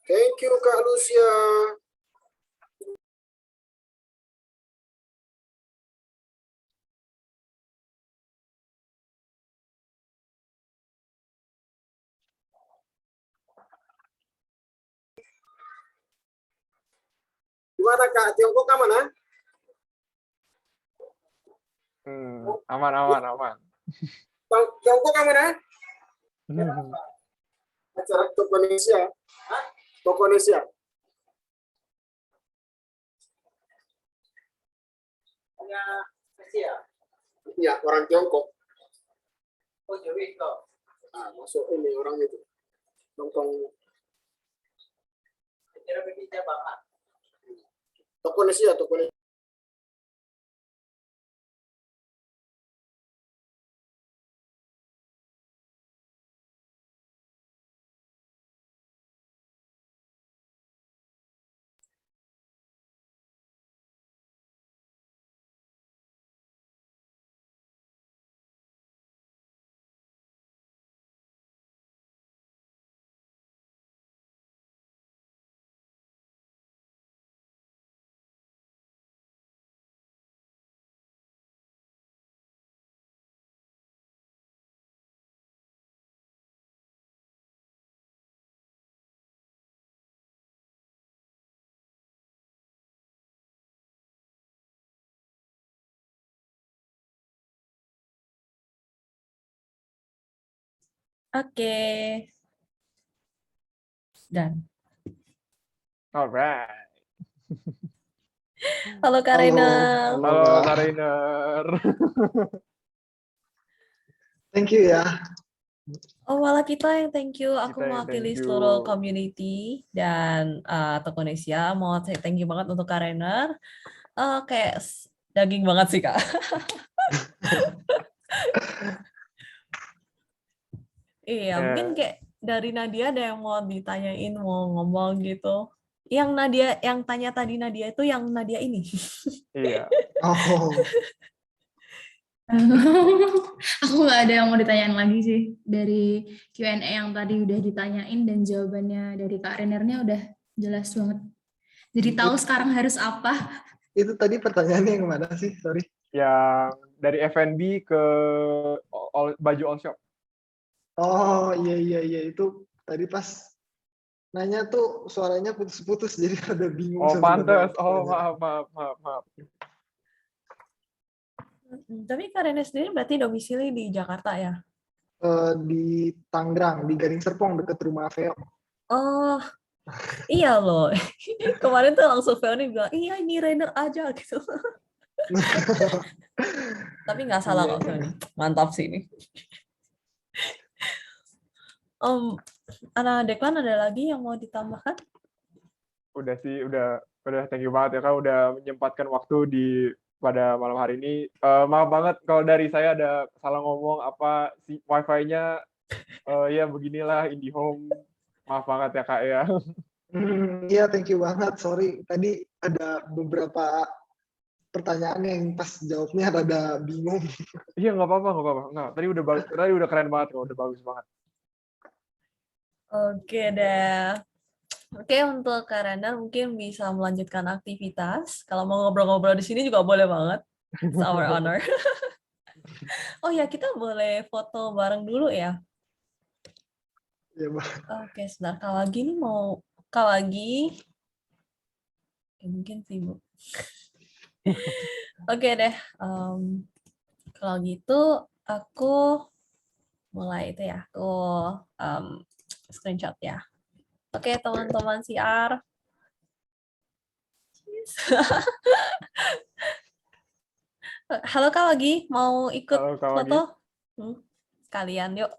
Thank you, Kak Lucia. Gimana, Kak? Tiongkok mana? Aman. Tiongkok mana? Acara Tokonesia. Tokonesia. Ya, orang Tiongkok. Oh, jadi itu. Masuk ini orang itu. Nongkrong. Tokonesia. Oke. Dan. Alright. Halo Kak Rainer. Halo Kak Rainer. Thank you ya. Oh, malah kita yang thank you. Aku Kita yang mewakili thank you. seluruh community dan Tokonesia. Mau say thank you banget untuk Kak Rainer. Kayak daging banget sih, Kak. Iya, mungkin kayak dari Nadia ada yang mau ditanyain, mau ngomong gitu. Yang Nadia, yang tanya tadi Nadia itu yang Nadia ini. Iya. Oh. Aku nggak ada yang mau ditanyain lagi sih dari Q&A yang tadi udah ditanyain dan jawabannya dari Kak Rainernya udah jelas banget. Jadi tahu sekarang harus apa. Itu tadi pertanyaannya yang mana sih? Sorry. Yang dari F&B ke baju all shop. Oh iya itu tadi pas nanya tuh suaranya putus-putus jadi ada bingung Oh, sebenarnya. pantes. Oh, maaf. Tapi Kak Rene sendiri berarti domisili di Jakarta ya? Di Tangerang, di Gading Serpong deket rumah Veo. Oh, iya loh. Kemarin tuh langsung Feoni bilang, iya ini Rainer aja gitu. Tapi nggak salah Iya. kok Feoni. Mantap sih ini. Anak Deklan ada lagi yang mau ditambahkan? Udah sih, udah thank you banget ya Kak udah menyempatkan waktu pada malam hari ini. Maaf banget kalau dari saya ada salah ngomong apa si wifi-nya ya beginilah IndiHome. Maaf banget ya Kak ya. Iya, thank you banget. Sorry, tadi ada beberapa pertanyaan yang pas jawabnya rada bingung. Iya nggak apa-apa. Nggak, tadi udah keren banget kok, udah bagus banget. Oke deh. Oke, untuk Kak Rainer mungkin bisa melanjutkan aktivitas. Kalau mau ngobrol-ngobrol di sini juga boleh banget. It's our honor. Oh ya, kita boleh foto bareng dulu ya. Ya, Bang. Oke, sebentar. Kak Wagi. Mungkin sibuk. Oke deh. Kalau gitu, aku mulai itu ya. Aku screenshot ya. Oke, teman-teman CR. Halo Kak Wagi, mau ikut Halo, Kak Wagi. foto? Sekalian yuk.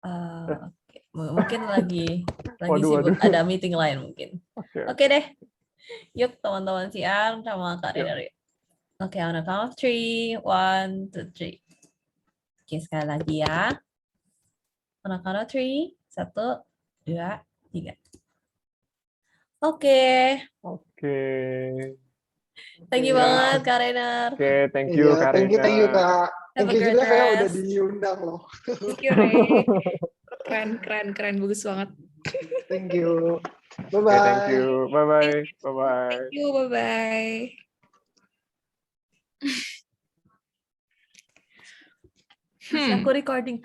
Oke. Mungkin lagi sibuk, ada meeting lain mungkin. Oke deh. Yuk teman-teman CR sama Kak Rainer. Oke, on the count of 3. 1, 2, 3. Oke, sekali lagi ya. On the count of 3. 1, 2, 3. Oke. Thank you banget Kak Rainer. Oke, thank you Kak Thank you Kak. Have Thank a you great juga Veo udah rest. diundang loh. Thank you, Ray. Keren, bagus banget. Thank you. Oke, Bye-bye. thank you. Bye-bye. Thank you, bye-bye. Aku recording.